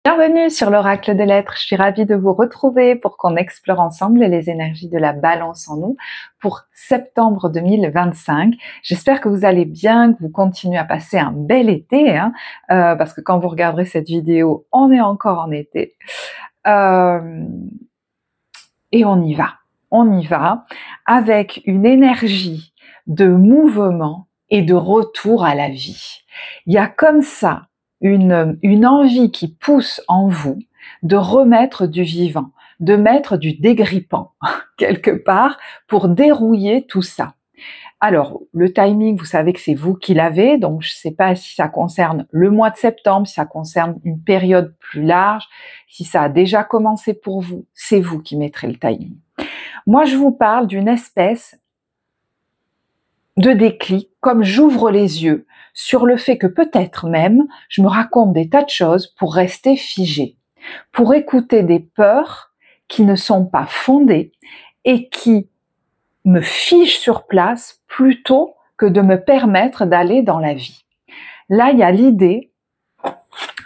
Bienvenue sur l'Oracle de l'Être, je suis ravie de vous retrouver pour qu'on explore ensemble les énergies de la balance en nous pour septembre 2025. J'espère que vous allez bien, que vous continuez à passer un bel été, parce que quand vous regarderez cette vidéo, on est encore en été. Et on y va avec une énergie de mouvement et de retour à la vie. Il y a comme ça une envie qui pousse en vous de remettre du vivant, de mettre du dégrippant quelque part pour dérouiller tout ça. Alors, le timing, vous savez que c'est vous qui l'avez, donc je ne sais pas si ça concerne le mois de septembre, si ça concerne une période plus large, si ça a déjà commencé pour vous, c'est vous qui mettrez le timing. Moi, je vous parle d'une espèce de déclic, comme j'ouvre les yeux sur le fait que peut-être même je me raconte des tas de choses pour rester figée, pour écouter des peurs qui ne sont pas fondées et qui me figent sur place plutôt que de me permettre d'aller dans la vie. Là, il y a l'idée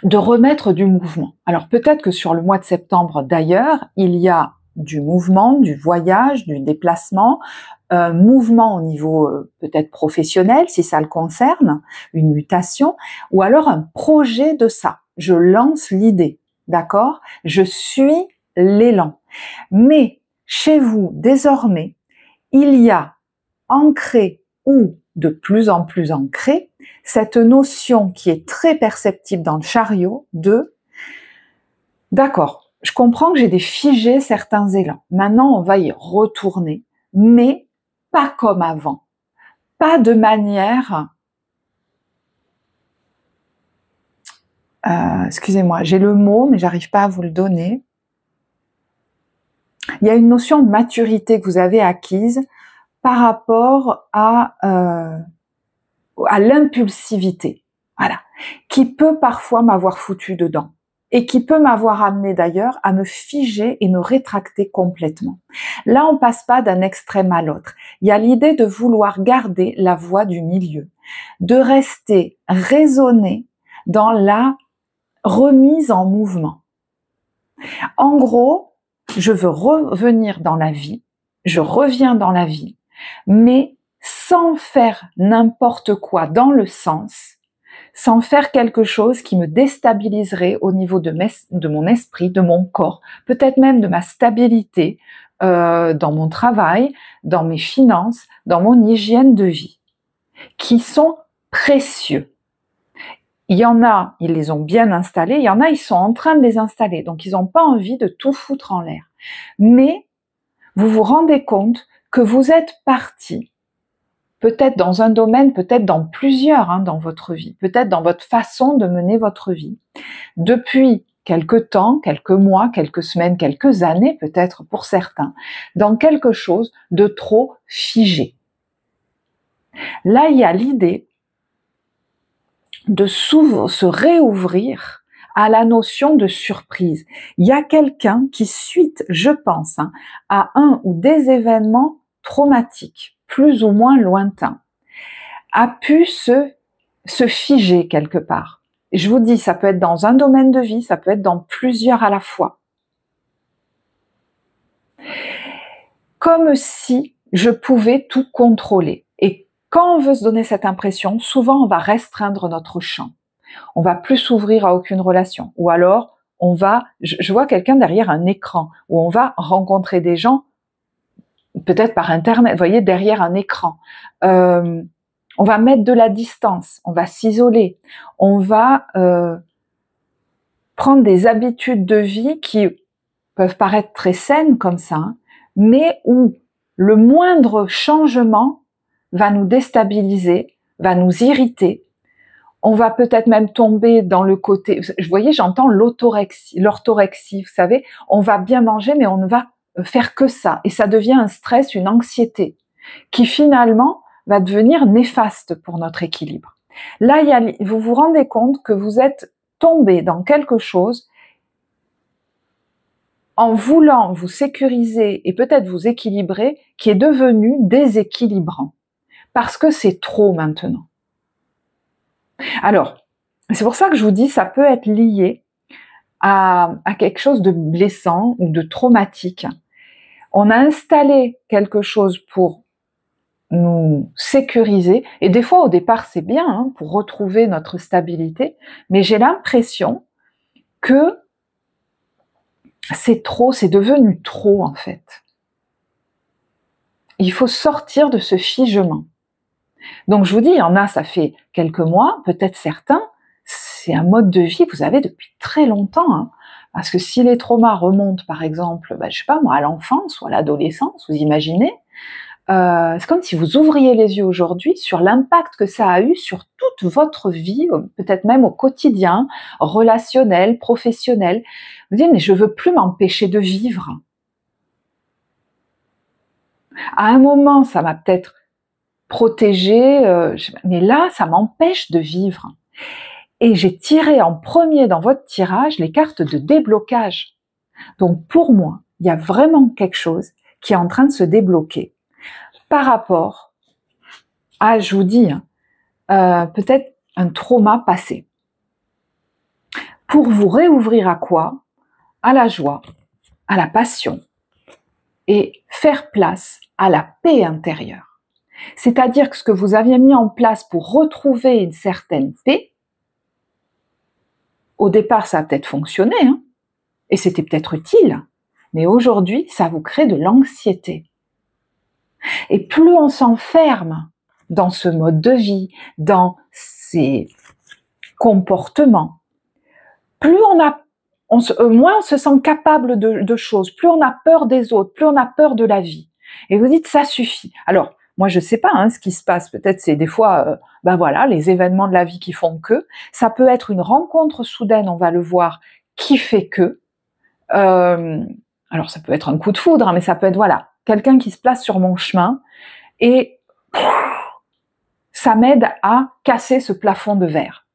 de remettre du mouvement. Alors peut-être que sur le mois de septembre d'ailleurs, il y a du mouvement, du voyage, du déplacement, un mouvement au niveau peut-être professionnel si ça le concerne, une mutation, ou alors un projet de ça. Je lance l'idée, d'accord? Je suis l'élan. Mais chez vous, désormais, il y a ancré ou de plus en plus ancré cette notion qui est très perceptible dans le chariot de « d'accord, je comprends que j'ai des figés certains élans, maintenant on va y retourner, mais pas comme avant, pas de manière… » excusez-moi, j'ai le mot mais j'arrive pas à vous le donner. Il y a une notion de maturité que vous avez acquise par rapport à l'impulsivité, voilà, qui peut parfois m'avoir foutu dedans et qui peut m'avoir amené d'ailleurs à me figer et me rétracter complètement. Là, on passe pas d'un extrême à l'autre. Il y a l'idée de vouloir garder la voie du milieu, de rester raisonné dans la remise en mouvement. En gros, je veux revenir dans la vie, je reviens dans la vie, mais sans faire n'importe quoi dans le sens, sans faire quelque chose qui me déstabiliserait au niveau de mon esprit, de mon corps, peut-être même de ma stabilité dans mon travail, dans mes finances, dans mon hygiène de vie, qui sont précieux. Il y en a, ils les ont bien installés, il y en a, ils sont en train de les installer, donc ils n'ont pas envie de tout foutre en l'air. Mais vous vous rendez compte que vous êtes parti, peut-être dans un domaine, peut-être dans plusieurs dans votre vie, peut-être dans votre façon de mener votre vie, depuis quelques temps, quelques mois, quelques semaines, quelques années peut-être pour certains, dans quelque chose de trop figé. Là, il y a l'idée de se réouvrir à la notion de surprise. Il y a quelqu'un qui, suite, je pense, à un ou des événements traumatiques, plus ou moins lointains, a pu se figer quelque part. Je vous dis, ça peut être dans un domaine de vie, ça peut être dans plusieurs à la fois. Comme si je pouvais tout contrôler. Et quand on veut se donner cette impression, souvent on va restreindre notre champ. On va plus s'ouvrir à aucune relation. Ou alors, on va, je vois quelqu'un derrière un écran, où on va rencontrer des gens, peut-être par internet, vous voyez, derrière un écran. On va mettre de la distance, on va s'isoler, on va prendre des habitudes de vie qui peuvent paraître très saines comme ça, mais où le moindre changement va nous déstabiliser, va nous irriter. On va peut-être même tomber dans le côté, vous voyez, j'entends l'orthorexie, vous savez, on va bien manger, mais on ne va faire que ça. Et ça devient un stress, une anxiété, qui finalement va devenir néfaste pour notre équilibre. Là, vous vous rendez compte que vous êtes tombé dans quelque chose en voulant vous sécuriser et peut-être vous équilibrer, qui est devenu déséquilibrant. Parce que c'est trop maintenant. Alors, c'est pour ça que je vous dis, ça peut être lié à quelque chose de blessant ou de traumatique. On a installé quelque chose pour nous sécuriser, et des fois au départ c'est bien hein, pour retrouver notre stabilité, mais j'ai l'impression que c'est trop, c'est devenu trop en fait. Il faut sortir de ce figement. Donc je vous dis, il y en a, ça fait quelques mois, peut-être certains, c'est un mode de vie que vous avez depuis très longtemps. Hein. Parce que si les traumas remontent, par exemple, je sais pas moi, à l'enfance ou à l'adolescence, vous imaginez, c'est comme si vous ouvriez les yeux aujourd'hui sur l'impact que ça a eu sur toute votre vie, peut-être même au quotidien, relationnel, professionnel. Vous dites, mais je veux plus m'empêcher de vivre. À un moment, ça m'a peut-être protégée, mais là, ça m'empêche de vivre. Et j'ai tiré en premier dans votre tirage les cartes de déblocage. Donc pour moi, il y a vraiment quelque chose qui est en train de se débloquer par rapport à, je vous dis, peut-être un trauma passé. Pour vous réouvrir à quoi? À la joie, à la passion et faire place à la paix intérieure. C'est-à-dire que ce que vous aviez mis en place pour retrouver une certaine paix, au départ ça a peut-être fonctionné, hein, et c'était peut-être utile, mais aujourd'hui ça vous crée de l'anxiété. Et plus on s'enferme dans ce mode de vie, dans ces comportements, plus moins on se sent capable de choses, plus on a peur des autres, plus on a peur de la vie. Et vous dites, ça suffit. Alors, moi je sais pas hein, ce qui se passe, peut-être c'est des fois, voilà, les événements de la vie qui font que, ça peut être une rencontre soudaine, on va le voir, qui fait que, alors ça peut être un coup de foudre, hein, mais ça peut être, voilà, quelqu'un qui se place sur mon chemin, et ça m'aide à casser ce plafond de verre.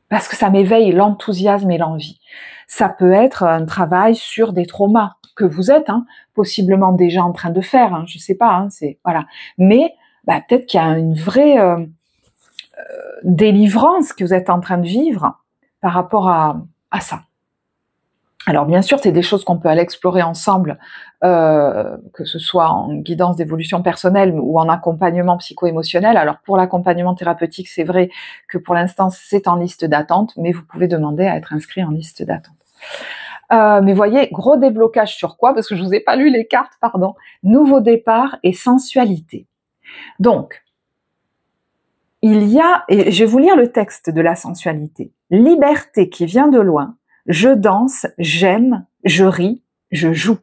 Parce que ça m'éveille l'enthousiasme et l'envie. Ça peut être un travail sur des traumas que vous êtes possiblement déjà en train de faire, hein, je sais pas, hein, c'est voilà. Mais peut-être qu'il y a une vraie délivrance que vous êtes en train de vivre par rapport à ça. Alors bien sûr, c'est des choses qu'on peut aller explorer ensemble, que ce soit en guidance d'évolution personnelle ou en accompagnement psycho-émotionnel. Alors pour l'accompagnement thérapeutique, c'est vrai que pour l'instant c'est en liste d'attente, mais vous pouvez demander à être inscrit en liste d'attente. Mais voyez, gros déblocage sur quoi? Parce que je vous ai pas lu les cartes, pardon. Nouveau départ et sensualité. Donc, il y a, et je vais vous lire le texte de la sensualité. Liberté qui vient de loin. Je danse, j'aime, je ris, je joue.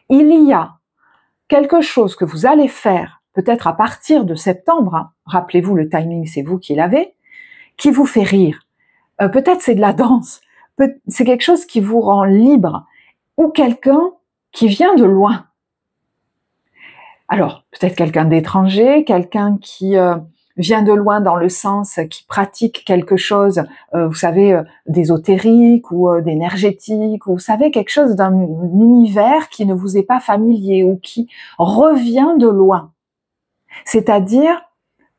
Il y a quelque chose que vous allez faire, peut-être à partir de septembre, hein, rappelez-vous le timing, c'est vous qui l'avez, qui vous fait rire. Peut-être c'est de la danse, c'est quelque chose qui vous rend libre, ou quelqu'un qui vient de loin. Alors, peut-être quelqu'un d'étranger, quelqu'un qui vient de loin dans le sens qui pratique quelque chose, vous savez, d'ésotérique ou d'énergétique, ou vous savez, quelque chose d'un univers qui ne vous est pas familier ou qui revient de loin. C'est-à-dire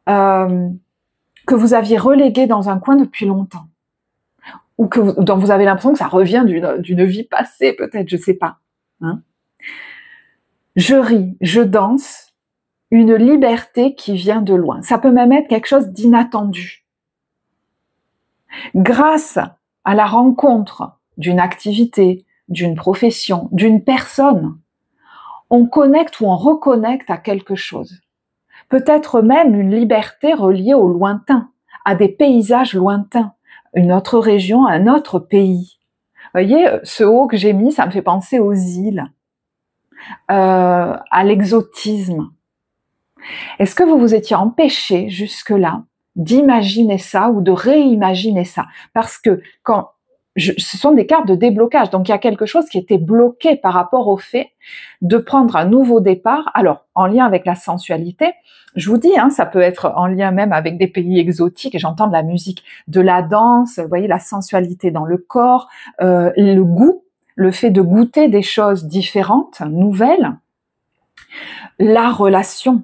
que vous aviez relégué dans un coin depuis longtemps. Ou dont vous avez l'impression que ça revient d'une vie passée, peut-être, je sais pas. Hein. Je ris, je danse, une liberté qui vient de loin. Ça peut même être quelque chose d'inattendu. Grâce à la rencontre d'une activité, d'une profession, d'une personne, on connecte ou on reconnecte à quelque chose. Peut-être même une liberté reliée au lointain, à des paysages lointains, une autre région, un autre pays. Vous voyez, ce haut que j'ai mis, ça me fait penser aux îles, à l'exotisme. Est-ce que vous vous étiez empêché jusque-là d'imaginer ça ou de réimaginer ça? Parce que ce sont des cartes de déblocage, donc il y a quelque chose qui était bloqué par rapport au fait de prendre un nouveau départ. Alors, en lien avec la sensualité, je vous dis, ça peut être en lien même avec des pays exotiques, et j'entends de la musique, de la danse, vous voyez, la sensualité dans le corps, le goût, le fait de goûter des choses différentes, nouvelles, la relation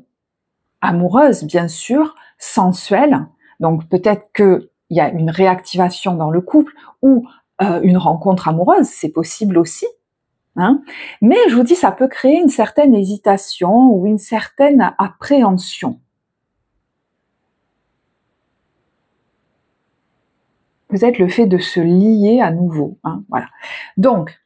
amoureuse, bien sûr, sensuelle, donc peut-être qu'il y a une réactivation dans le couple, ou une rencontre amoureuse, c'est possible aussi. Hein. Mais je vous dis, ça peut créer une certaine hésitation ou une certaine appréhension. Peut-être le fait de se lier à nouveau. Hein, voilà. Donc,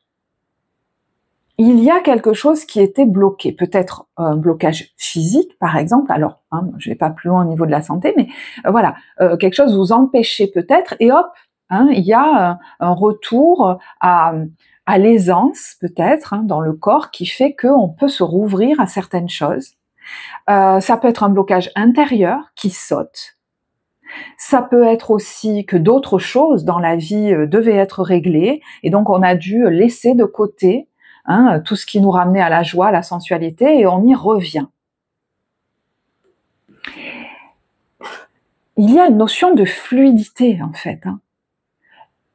il y a quelque chose qui était bloqué, peut-être un blocage physique, par exemple. Alors, hein, je ne vais pas plus loin au niveau de la santé, mais voilà, quelque chose vous empêchez peut-être, et hop, hein, il y a un retour à l'aisance, peut-être, hein, dans le corps, qui fait qu'on peut se rouvrir à certaines choses. Ça peut être un blocage intérieur qui saute. Ça peut être aussi que d'autres choses dans la vie devaient être réglées, et donc on a dû laisser de côté hein, tout ce qui nous ramenait à la joie, à la sensualité, et on y revient. Il y a une notion de fluidité, en fait, hein,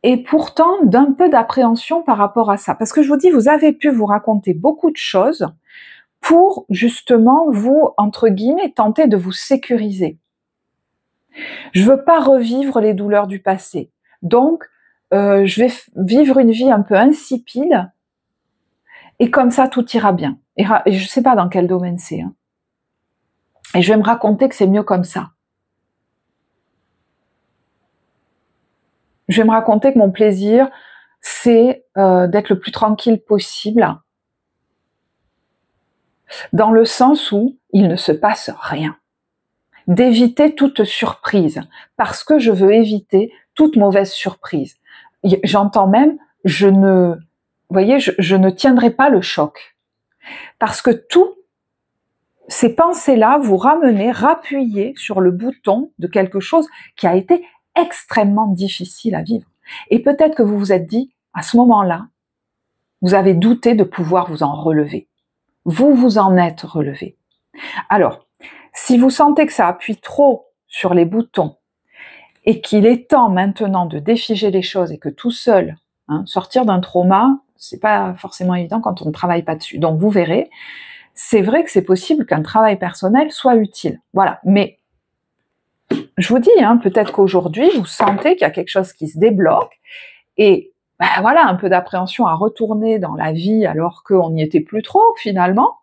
et pourtant d'un peu d'appréhension par rapport à ça. Parce que je vous dis, vous avez pu vous raconter beaucoup de choses pour justement vous, entre guillemets, tenter de vous sécuriser. Je veux pas revivre les douleurs du passé. Donc, je vais vivre une vie un peu insipide, et comme ça, tout ira bien. Et je sais pas dans quel domaine c'est. Hein. Et je vais me raconter que c'est mieux comme ça. Je vais me raconter que mon plaisir, c'est d'être le plus tranquille possible, dans le sens où il ne se passe rien. D'éviter toute surprise, parce que je veux éviter toute mauvaise surprise. J'entends même, je ne tiendrai pas le choc. Parce que tous ces pensées-là vous rappuyez sur le bouton de quelque chose qui a été extrêmement difficile à vivre. Et peut-être que vous vous êtes dit, à ce moment-là, vous avez douté de pouvoir vous en relever. Vous vous en êtes relevé. Alors, si vous sentez que ça appuie trop sur les boutons et qu'il est temps maintenant de défiger les choses et que tout seul, hein, sortir d'un trauma, c'est pas forcément évident quand on ne travaille pas dessus. Donc vous verrez, c'est vrai que c'est possible qu'un travail personnel soit utile. Voilà, mais je vous dis, hein, peut-être qu'aujourd'hui vous sentez qu'il y a quelque chose qui se débloque et ben voilà, un peu d'appréhension à retourner dans la vie alors qu'on n'y était plus trop finalement.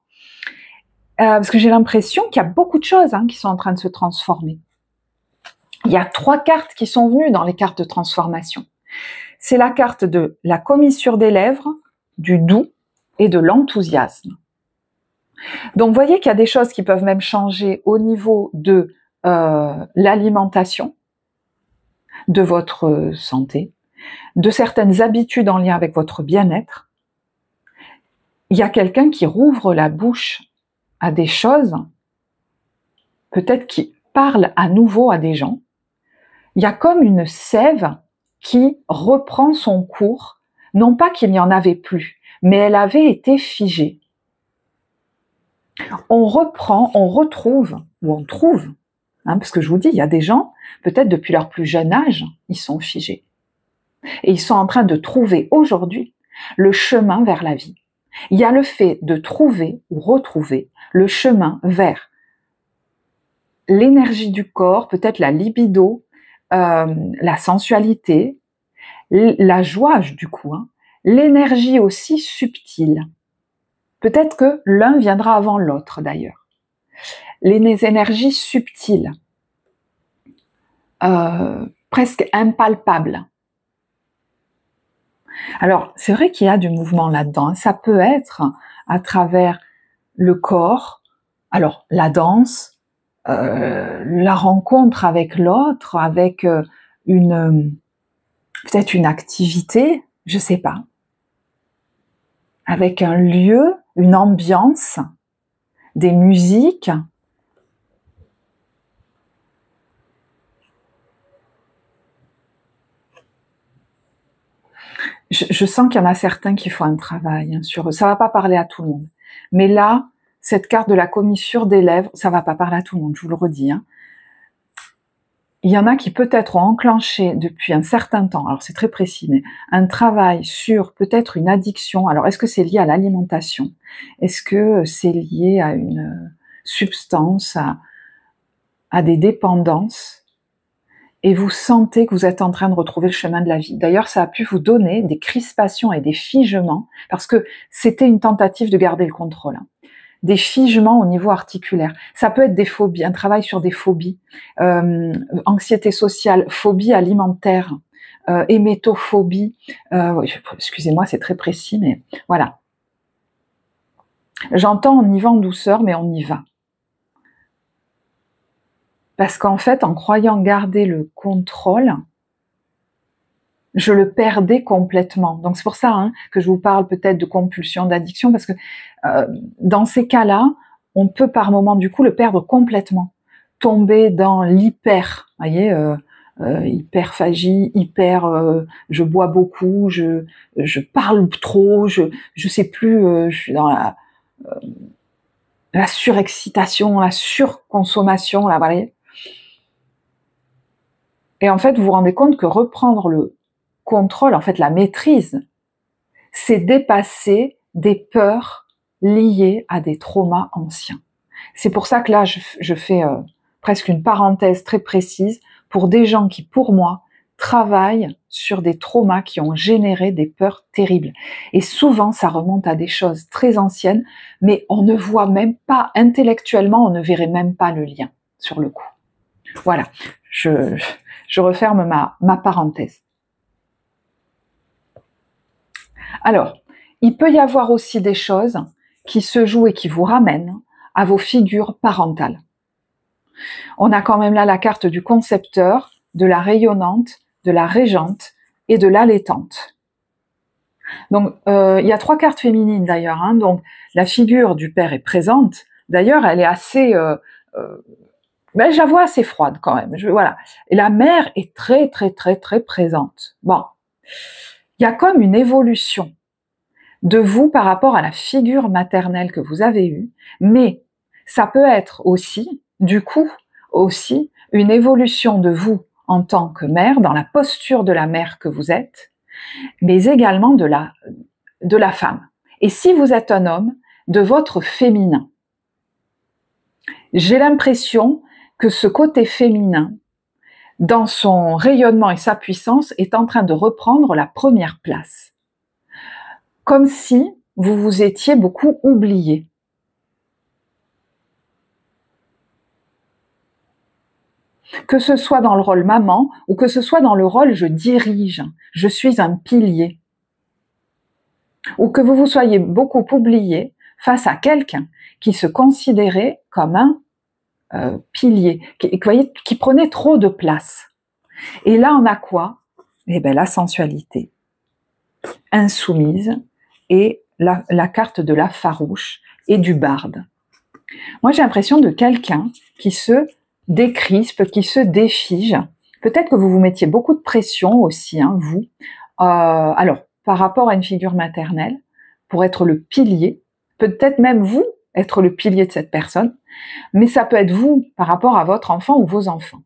Parce que j'ai l'impression qu'il y a beaucoup de choses hein, qui sont en train de se transformer. Il y a 3 cartes qui sont venues dans les cartes de transformation. C'est la carte de la commissure des lèvres, du doux et de l'enthousiasme. Donc vous voyez qu'il y a des choses qui peuvent même changer au niveau de l'alimentation, de votre santé, de certaines habitudes en lien avec votre bien-être. Il y a quelqu'un qui rouvre la bouche à des choses, peut-être qui parle à nouveau à des gens. Il y a comme une sève qui reprend son cours, non pas qu'il n'y en avait plus, mais elle avait été figée. On reprend, on retrouve, ou on trouve, hein, parce que je vous dis, il y a des gens, peut-être depuis leur plus jeune âge, ils sont figés. Et ils sont en train de trouver aujourd'hui le chemin vers la vie. Il y a le fait de trouver ou retrouver le chemin vers l'énergie du corps, peut-être la libido, la sensualité, la joie du coup, hein, l'énergie aussi subtile. Peut-être que l'un viendra avant l'autre d'ailleurs. Les énergies subtiles, presque impalpables. Alors, c'est vrai qu'il y a du mouvement là-dedans. Hein. Ça peut être à travers le corps, alors la danse, la rencontre avec l'autre, avec peut-être une activité, je sais pas, avec un lieu, une ambiance, des musiques. Je sens qu'il y en a certains qui font un travail hein, sur eux. Ça va pas parler à tout le monde. Mais là, cette carte de la commissure des lèvres, ça va pas parler à tout le monde, je vous le redis. Hein. Il y en a qui peut-être ont enclenché depuis un certain temps, alors c'est très précis, mais un travail sur peut-être une addiction. Alors est-ce que c'est lié à l'alimentation? Est-ce que c'est lié à une substance, à des dépendances? et vous sentez que vous êtes en train de retrouver le chemin de la vie. D'ailleurs, ça a pu vous donner des crispations et des figements, parce que c'était une tentative de garder le contrôle. Hein. Des figements au niveau articulaire. Ça peut être des phobies, un travail sur des phobies, anxiété sociale, phobie alimentaire, hémétophobie. Excusez-moi, c'est très précis, mais voilà. J'entends on y va en douceur, mais on y va. Parce qu'en fait, en croyant garder le contrôle, je le perdais complètement. Donc c'est pour ça hein, que je vous parle peut-être de compulsion, d'addiction, parce que dans ces cas-là, on peut par moment du coup le perdre complètement, tomber dans l'hyper, voyez, hyperphagie, je bois beaucoup, je parle trop, je sais plus, je suis dans la surexcitation, la surconsommation, là, voilà. Et en fait, vous vous rendez compte que reprendre le contrôle, en fait, la maîtrise, c'est dépasser des peurs liées à des traumas anciens. C'est pour ça que là, je fais presque une parenthèse très précise pour des gens qui, pour moi, travaillent sur des traumas qui ont généré des peurs terribles. Et souvent, ça remonte à des choses très anciennes, mais on ne voit même pas, intellectuellement, on ne verrait même pas le lien sur le coup. Voilà, je referme ma parenthèse. Alors, il peut y avoir aussi des choses qui se jouent et qui vous ramènent à vos figures parentales. On a quand même là la carte du concepteur, de la rayonnante, de la régente et de l'allaitante. Donc, il y a 3 cartes féminines d'ailleurs. Hein, donc, la figure du père est présente. D'ailleurs, elle est assez... mais je la vois assez froide quand même. Voilà. Et la mère est très, très, très, très présente. Bon. Il y a comme une évolution de vous par rapport à la figure maternelle que vous avez eue, mais ça peut être aussi, du coup, aussi une évolution de vous en tant que mère, dans la posture de la mère que vous êtes, mais également de la femme. Et si vous êtes un homme, de votre féminin. J'ai l'impression que ce côté féminin, dans son rayonnement et sa puissance, est en train de reprendre la première place. Comme si vous vous étiez beaucoup oublié. Que ce soit dans le rôle maman ou que ce soit dans le rôle je dirige, je suis un pilier. Ou que vous vous soyez beaucoup oublié face à quelqu'un qui se considérait comme un pilier, qui prenait trop de place. Et là, on a quoi? Eh bien, la sensualité, insoumise, et la carte de la farouche et du barde. Moi, j'ai l'impression de quelqu'un qui se décrispe, qui se défige. Peut-être que vous vous mettiez beaucoup de pression aussi, hein, vous. Alors, par rapport à une figure maternelle, pour être le pilier, peut-être même vous être le pilier de cette personne, mais ça peut être vous par rapport à votre enfant ou vos enfants.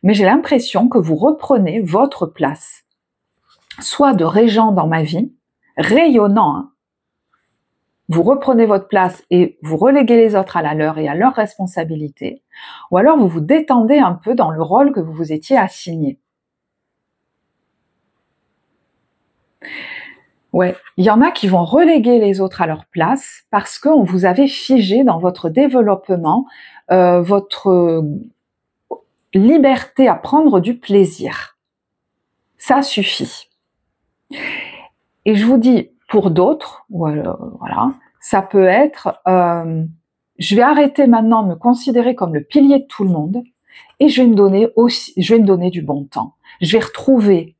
Mais j'ai l'impression que vous reprenez votre place, soit de régent dans ma vie, rayonnant, hein. Vous reprenez votre place et vous reléguez les autres à la leur et à leur responsabilité, ou alors vous vous détendez un peu dans le rôle que vous vous étiez assigné. Ouais, il y en a qui vont reléguer les autres à leur place parce qu'on vous avait figé dans votre développement, votre liberté à prendre du plaisir. Ça suffit. Et je vous dis, pour d'autres, voilà, ça peut être, je vais arrêter maintenant de me considérer comme le pilier de tout le monde et je vais me donner du bon temps. Je vais retrouver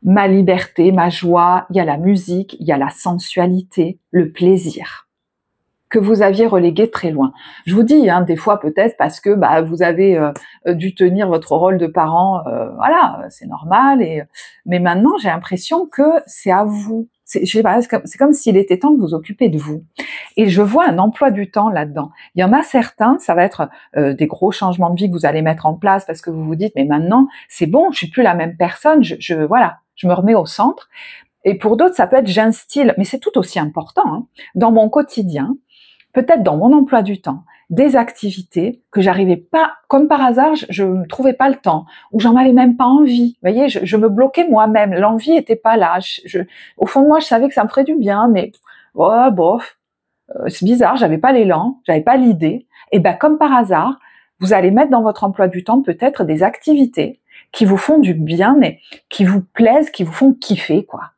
ma liberté, ma joie, il y a la musique, il y a la sensualité, le plaisir que vous aviez relégué très loin. Je vous dis, hein, des fois peut-être parce que vous avez dû tenir votre rôle de parent, voilà, c'est normal. Mais maintenant, j'ai l'impression que c'est à vous. Je sais pas, c'est comme s'il était temps de vous occuper de vous. Et je vois un emploi du temps là-dedans. Il y en a certains, ça va être des gros changements de vie que vous allez mettre en place parce que vous vous dites, mais maintenant, c'est bon, je suis plus la même personne, voilà, je me remets au centre. Et pour d'autres, ça peut être j'instille, mais c'est tout aussi important, hein, dans mon quotidien, peut-être dans mon emploi du temps, des activités que j'arrivais pas, comme par hasard, je ne trouvais pas le temps, ou j'en avais même pas envie. Vous voyez, je me bloquais moi-même, l'envie était pas là. Au fond de moi, je savais que ça me ferait du bien, mais oh, bof, c'est bizarre, j'avais pas l'élan, j'avais pas l'idée. Et ben comme par hasard, vous allez mettre dans votre emploi du temps peut-être des activités qui vous font du bien, mais qui vous plaisent, qui vous font kiffer, quoi.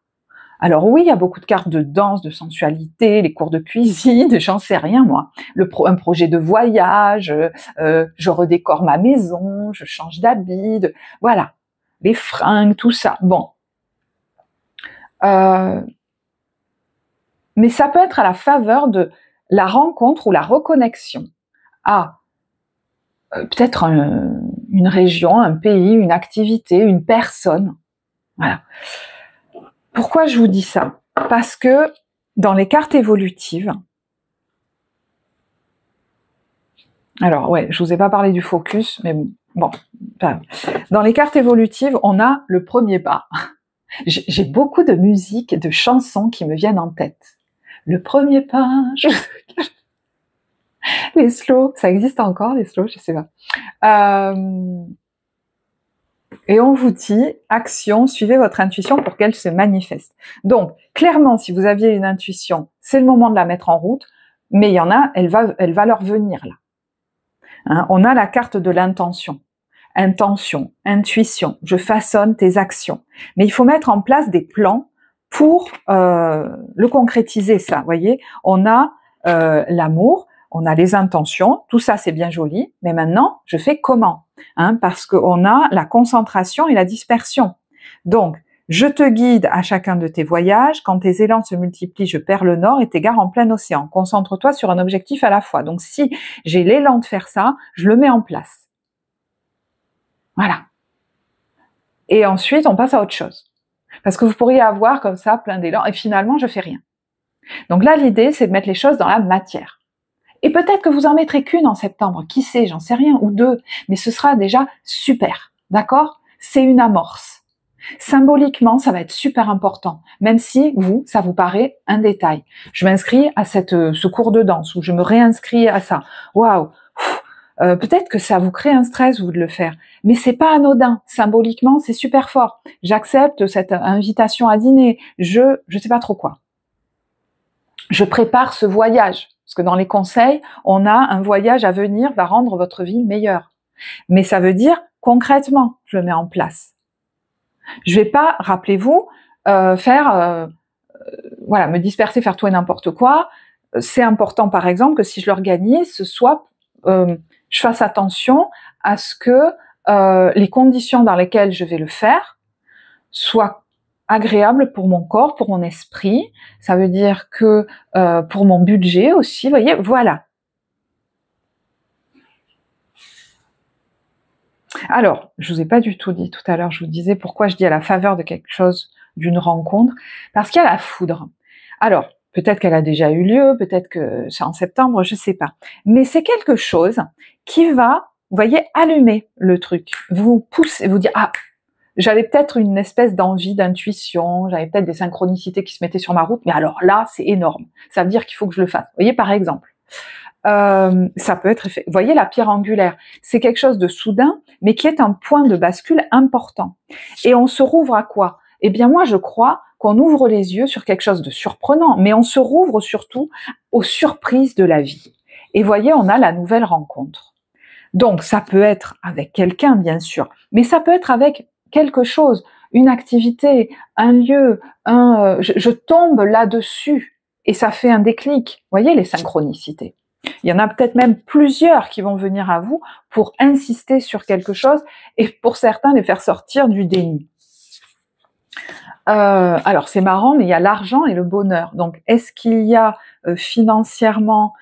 Alors oui, il y a beaucoup de cartes de danse, de sensualité, les cours de cuisine, j'en sais rien moi. Un projet de voyage, je redécore ma maison, je change d'habit, voilà, les fringues, tout ça. Bon, mais ça peut être à la faveur de la rencontre ou la reconnexion à peut-être une région, un pays, une activité, une personne. Voilà. Pourquoi je vous dis ça? Parce que dans les cartes évolutives, alors ouais, je vous ai pas parlé du focus, mais bon, dans les cartes évolutives, on a le premier pas. J'ai beaucoup de musique, de chansons qui me viennent en tête. Le premier pas, les slows, ça existe encore les slows, je sais pas. Et on vous dit, action, suivez votre intuition pour qu'elle se manifeste. Donc, clairement, si vous aviez une intuition, c'est le moment de la mettre en route, mais il y en a, elle va leur venir là. Hein, on a la carte de l'intention. Intention, intuition, je façonne tes actions. Mais il faut mettre en place des plans pour le concrétiser, ça. Vous voyez, on a l'amour, on a les intentions, tout ça c'est bien joli, mais maintenant, je fais comment? Hein, parce qu'on a la concentration et la dispersion. Donc, je te guide à chacun de tes voyages, quand tes élans se multiplient, je perds le nord et t'égares en plein océan. Concentre-toi sur un objectif à la fois. Donc, si j'ai l'élan de faire ça, je le mets en place. Voilà. Et ensuite, on passe à autre chose. Parce que vous pourriez avoir comme ça plein d'élan et finalement, je fais rien. Donc là, l'idée, c'est de mettre les choses dans la matière. Et peut-être que vous en mettrez qu'une en septembre, qui sait, j'en sais rien, ou deux, mais ce sera déjà super, d'accord? C'est une amorce. Symboliquement, ça va être super important, même si ça vous paraît un détail. Je m'inscris à ce cours de danse, ou je me réinscris à ça. Waouh! Peut-être que ça vous crée un stress, vous, de le faire, mais c'est pas anodin. Symboliquement, c'est super fort. J'accepte cette invitation à dîner. Je sais pas trop quoi. Je prépare ce voyage. Parce que dans les conseils, on a un voyage à venir va rendre votre vie meilleure. Mais ça veut dire, concrètement, je le mets en place. Je vais pas, rappelez-vous, me disperser, faire tout et n'importe quoi. C'est important, par exemple, que si je l'organise, je fasse attention à ce que les conditions dans lesquelles je vais le faire soient agréable pour mon corps, pour mon esprit. Ça veut dire que pour mon budget aussi, vous voyez, voilà. Alors, je vous ai pas du tout dit tout à l'heure, je vous disais pourquoi je dis à la faveur de quelque chose, d'une rencontre, parce qu'il y a la foudre. Alors, peut-être qu'elle a déjà eu lieu, peut-être que c'est en septembre, je sais pas. Mais c'est quelque chose qui va, vous voyez, allumer le truc, vous pousser, vous dire, ah, j'avais peut-être une espèce d'envie, d'intuition, j'avais peut-être des synchronicités qui se mettaient sur ma route, mais alors là, c'est énorme. Ça veut dire qu'il faut que je le fasse. Vous voyez, par exemple, ça peut être... Vous voyez, la pierre angulaire, c'est quelque chose de soudain, mais qui est un point de bascule important. Et on se rouvre à quoi? Eh bien, moi, je crois qu'on ouvre les yeux sur quelque chose de surprenant, mais on se rouvre surtout aux surprises de la vie. Et voyez, on a la nouvelle rencontre. Donc, ça peut être avec quelqu'un, bien sûr, mais ça peut être avec quelque chose, une activité, un lieu, je tombe là-dessus et ça fait un déclic. Vous voyez les synchronicités. Il y en a peut-être même plusieurs qui vont venir à vous pour insister sur quelque chose et pour certains les faire sortir du déni. Alors c'est marrant, mais il y a l'argent et le bonheur. Donc est-ce qu'il y a financièrement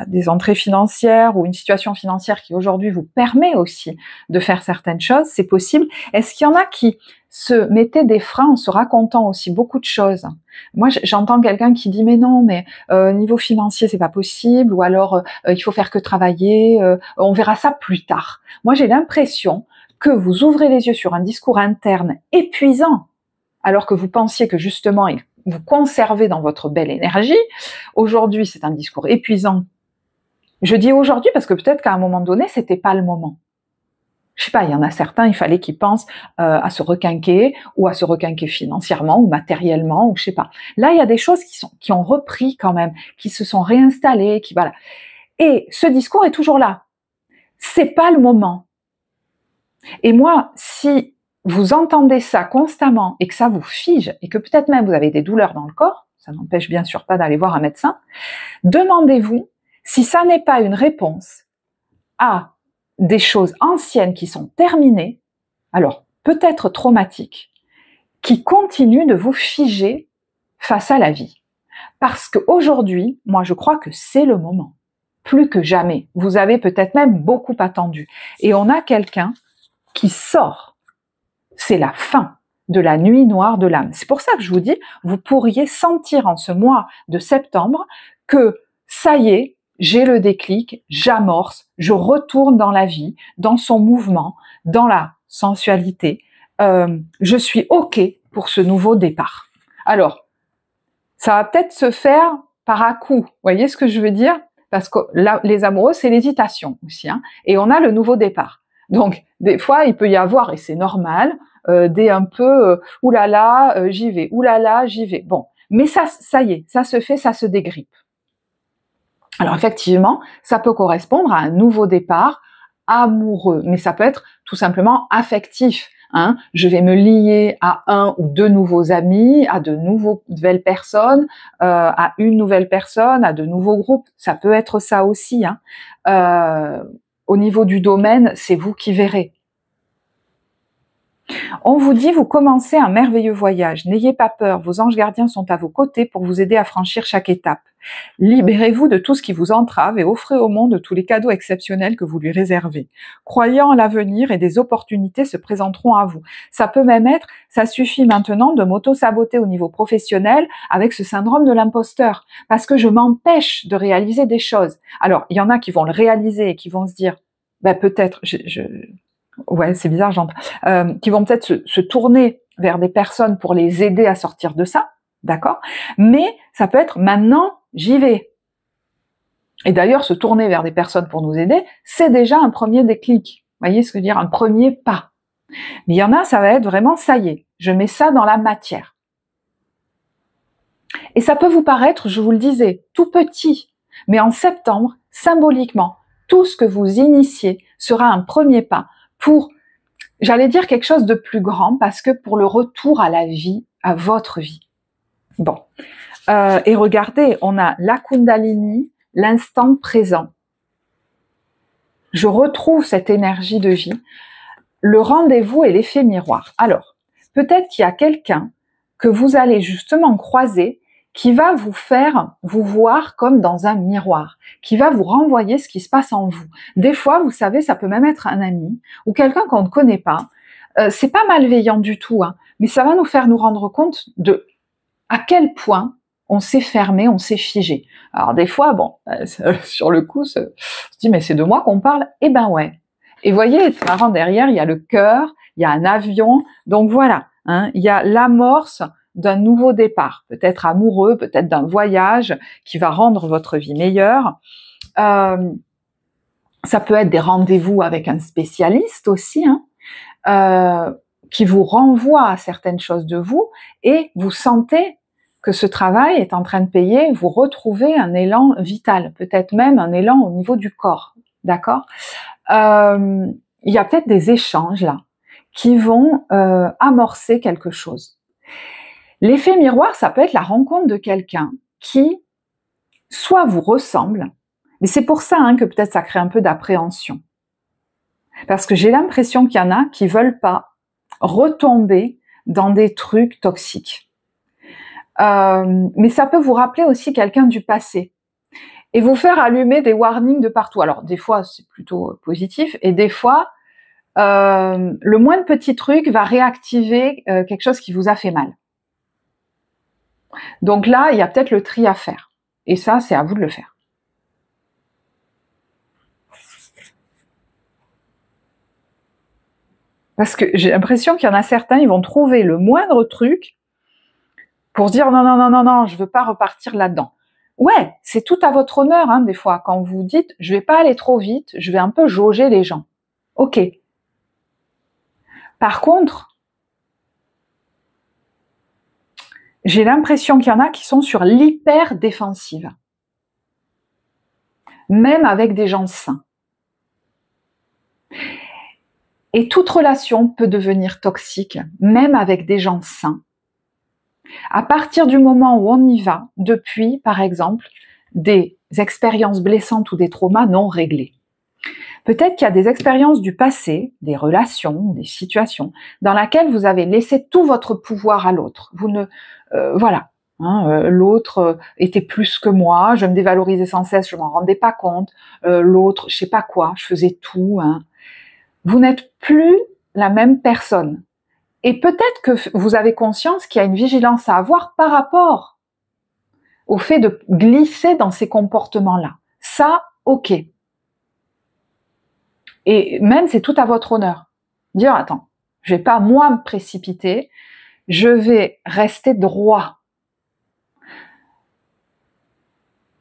des entrées financières ou une situation financière qui aujourd'hui vous permet aussi de faire certaines choses, c'est possible. Est-ce qu'il y en a qui se mettaient des freins en se racontant aussi beaucoup de choses? Moi, j'entends quelqu'un qui dit mais non, mais niveau financier c'est pas possible, ou alors il faut faire que travailler, on verra ça plus tard. Moi, j'ai l'impression que vous ouvrez les yeux sur un discours interne épuisant, alors que vous pensiez que justement vous conservez dans votre belle énergie. Aujourd'hui, c'est un discours épuisant Je dis aujourd'hui parce que peut-être qu'à un moment donné, c'était pas le moment. Je sais pas, il y en a certains, il fallait qu'ils pensent à se requinquer ou à se requinquer financièrement ou matériellement ou je sais pas. Là, il y a des choses qui ont repris quand même, qui se sont réinstallées, qui voilà. Et ce discours est toujours là. C'est pas le moment. Et moi, si vous entendez ça constamment et que ça vous fige et que peut-être même vous avez des douleurs dans le corps, ça n'empêche bien sûr pas d'aller voir un médecin, demandez-vous si ça n'est pas une réponse à des choses anciennes qui sont terminées, alors peut-être traumatiques, qui continuent de vous figer face à la vie. Parce qu'aujourd'hui, moi je crois que c'est le moment. Plus que jamais. Vous avez peut-être même beaucoup attendu. Et on a quelqu'un qui sort. C'est la fin de la nuit noire de l'âme. C'est pour ça que je vous dis, vous pourriez sentir en ce mois de septembre que ça y est, j'ai le déclic, j'amorce, je retourne dans la vie, dans son mouvement, dans la sensualité. Je suis OK pour ce nouveau départ. Alors, ça va peut-être se faire par à-coup. Vous voyez ce que je veux dire? Parce que là, les amoureux, c'est l'hésitation aussi. Hein, et on a le nouveau départ. Donc, des fois, il peut y avoir, et c'est normal, des un peu oulala, j'y vais, oulala, j'y vais. Bon, mais ça y est, ça se fait, ça se dégrippe. Alors effectivement, ça peut correspondre à un nouveau départ amoureux, mais ça peut être tout simplement affectif. Hein. Je vais me lier à un ou deux nouveaux amis, à de nouvelles personnes, à une nouvelle personne, à de nouveaux groupes. Ça peut être ça aussi. Hein. Au niveau du domaine, c'est vous qui verrez. On vous dit, vous commencez un merveilleux voyage. N'ayez pas peur, vos anges gardiens sont à vos côtés pour vous aider à franchir chaque étape. Libérez-vous de tout ce qui vous entrave et offrez au monde tous les cadeaux exceptionnels que vous lui réservez. Croyez en l'avenir et des opportunités se présenteront à vous. Ça peut même être, ça suffit maintenant de m'auto-saboter au niveau professionnel avec ce syndrome de l'imposteur, parce que je m'empêche de réaliser des choses. Alors, il y en a qui vont le réaliser et qui vont se dire, ben peut-être, ouais, c'est bizarre, qui vont peut-être se tourner vers des personnes pour les aider à sortir de ça, d'accord? Mais ça peut être maintenant, j'y vais. Et d'ailleurs, se tourner vers des personnes pour nous aider, c'est déjà un premier déclic. Vous voyez ce que je veux dire? Un premier pas. Mais il y en a, ça va être vraiment, ça y est, je mets ça dans la matière. Et ça peut vous paraître, je vous le disais, tout petit, mais en septembre, symboliquement, tout ce que vous initiez sera un premier pas pour, j'allais dire quelque chose de plus grand, parce que pour le retour à la vie, à votre vie. Bon. Et regardez, on a la Kundalini, l'instant présent. Je retrouve cette énergie de vie. Le rendez-vous et l'effet miroir. Alors, peut-être qu'il y a quelqu'un que vous allez justement croiser qui va vous faire vous voir comme dans un miroir, qui va vous renvoyer ce qui se passe en vous. Des fois, vous savez, ça peut même être un ami ou quelqu'un qu'on ne connaît pas. C'est pas malveillant du tout, hein, mais ça va nous faire nous rendre compte de à quel point on s'est fermé, on s'est figé. Alors des fois, bon, sur le coup, on se dit mais c'est de moi qu'on parle. Eh ben ouais. Et voyez, c'est marrant, derrière, il y a le cœur, il y a un avion, donc voilà, hein, il y a l'amorce d'un nouveau départ, peut-être amoureux, peut-être d'un voyage qui va rendre votre vie meilleure. Ça peut être des rendez-vous avec un spécialiste aussi, hein, qui vous renvoie à certaines choses de vous, et vous sentez que ce travail est en train de payer, vous retrouvez un élan vital, peut-être même un élan au niveau du corps, d'accord ? Il y a peut-être des échanges là qui vont amorcer quelque chose. L'effet miroir, ça peut être la rencontre de quelqu'un qui soit vous ressemble, mais c'est pour ça hein, que peut-être ça crée un peu d'appréhension. Parce que j'ai l'impression qu'il y en a qui veulent pas retomber dans des trucs toxiques. Mais ça peut vous rappeler aussi quelqu'un du passé et vous faire allumer des warnings de partout. Alors des fois c'est plutôt positif et des fois le moindre petit truc va réactiver quelque chose qui vous a fait mal. Donc là il y a peut-être le tri à faire et ça c'est à vous de le faire. Parce que j'ai l'impression qu'il y en a certains, ils vont trouver le moindre truc pour se dire non, je veux pas repartir là-dedans. ouais, c'est tout à votre honneur, hein, des fois, quand vous dites, je vais pas aller trop vite, je vais un peu jauger les gens. Ok. Par contre, j'ai l'impression qu'il y en a qui sont sur l'hyper défensive. Même avec des gens sains. Et toute relation peut devenir toxique, même avec des gens sains. À partir du moment où on y va, depuis, par exemple, des expériences blessantes ou des traumas non réglés. Peut-être qu'il y a des expériences du passé, des relations, des situations, dans lesquelles vous avez laissé tout votre pouvoir à l'autre. Vous ne, voilà, hein, l'autre était plus que moi, je me dévalorisais sans cesse, je m'en rendais pas compte. L'autre, je sais pas quoi, je faisais tout. Hein. Vous n'êtes plus la même personne. Et peut-être que vous avez conscience qu'il y a une vigilance à avoir par rapport au fait de glisser dans ces comportements-là. Ça, ok. Et même, c'est tout à votre honneur. Dire, attends, je vais pas moi me précipiter, je vais rester droit.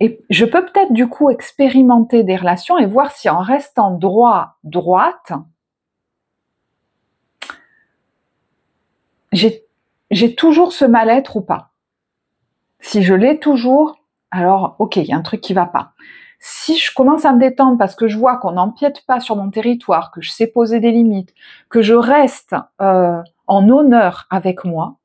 Et je peux peut-être du coup expérimenter des relations et voir si en restant droite, j'ai toujours ce mal-être ou pas. Si je l'ai toujours, alors ok, il y a un truc qui va pas. Si je commence à me détendre parce que je vois qu'on n'empiète pas sur mon territoire, que je sais poser des limites, que je reste en honneur avec moi,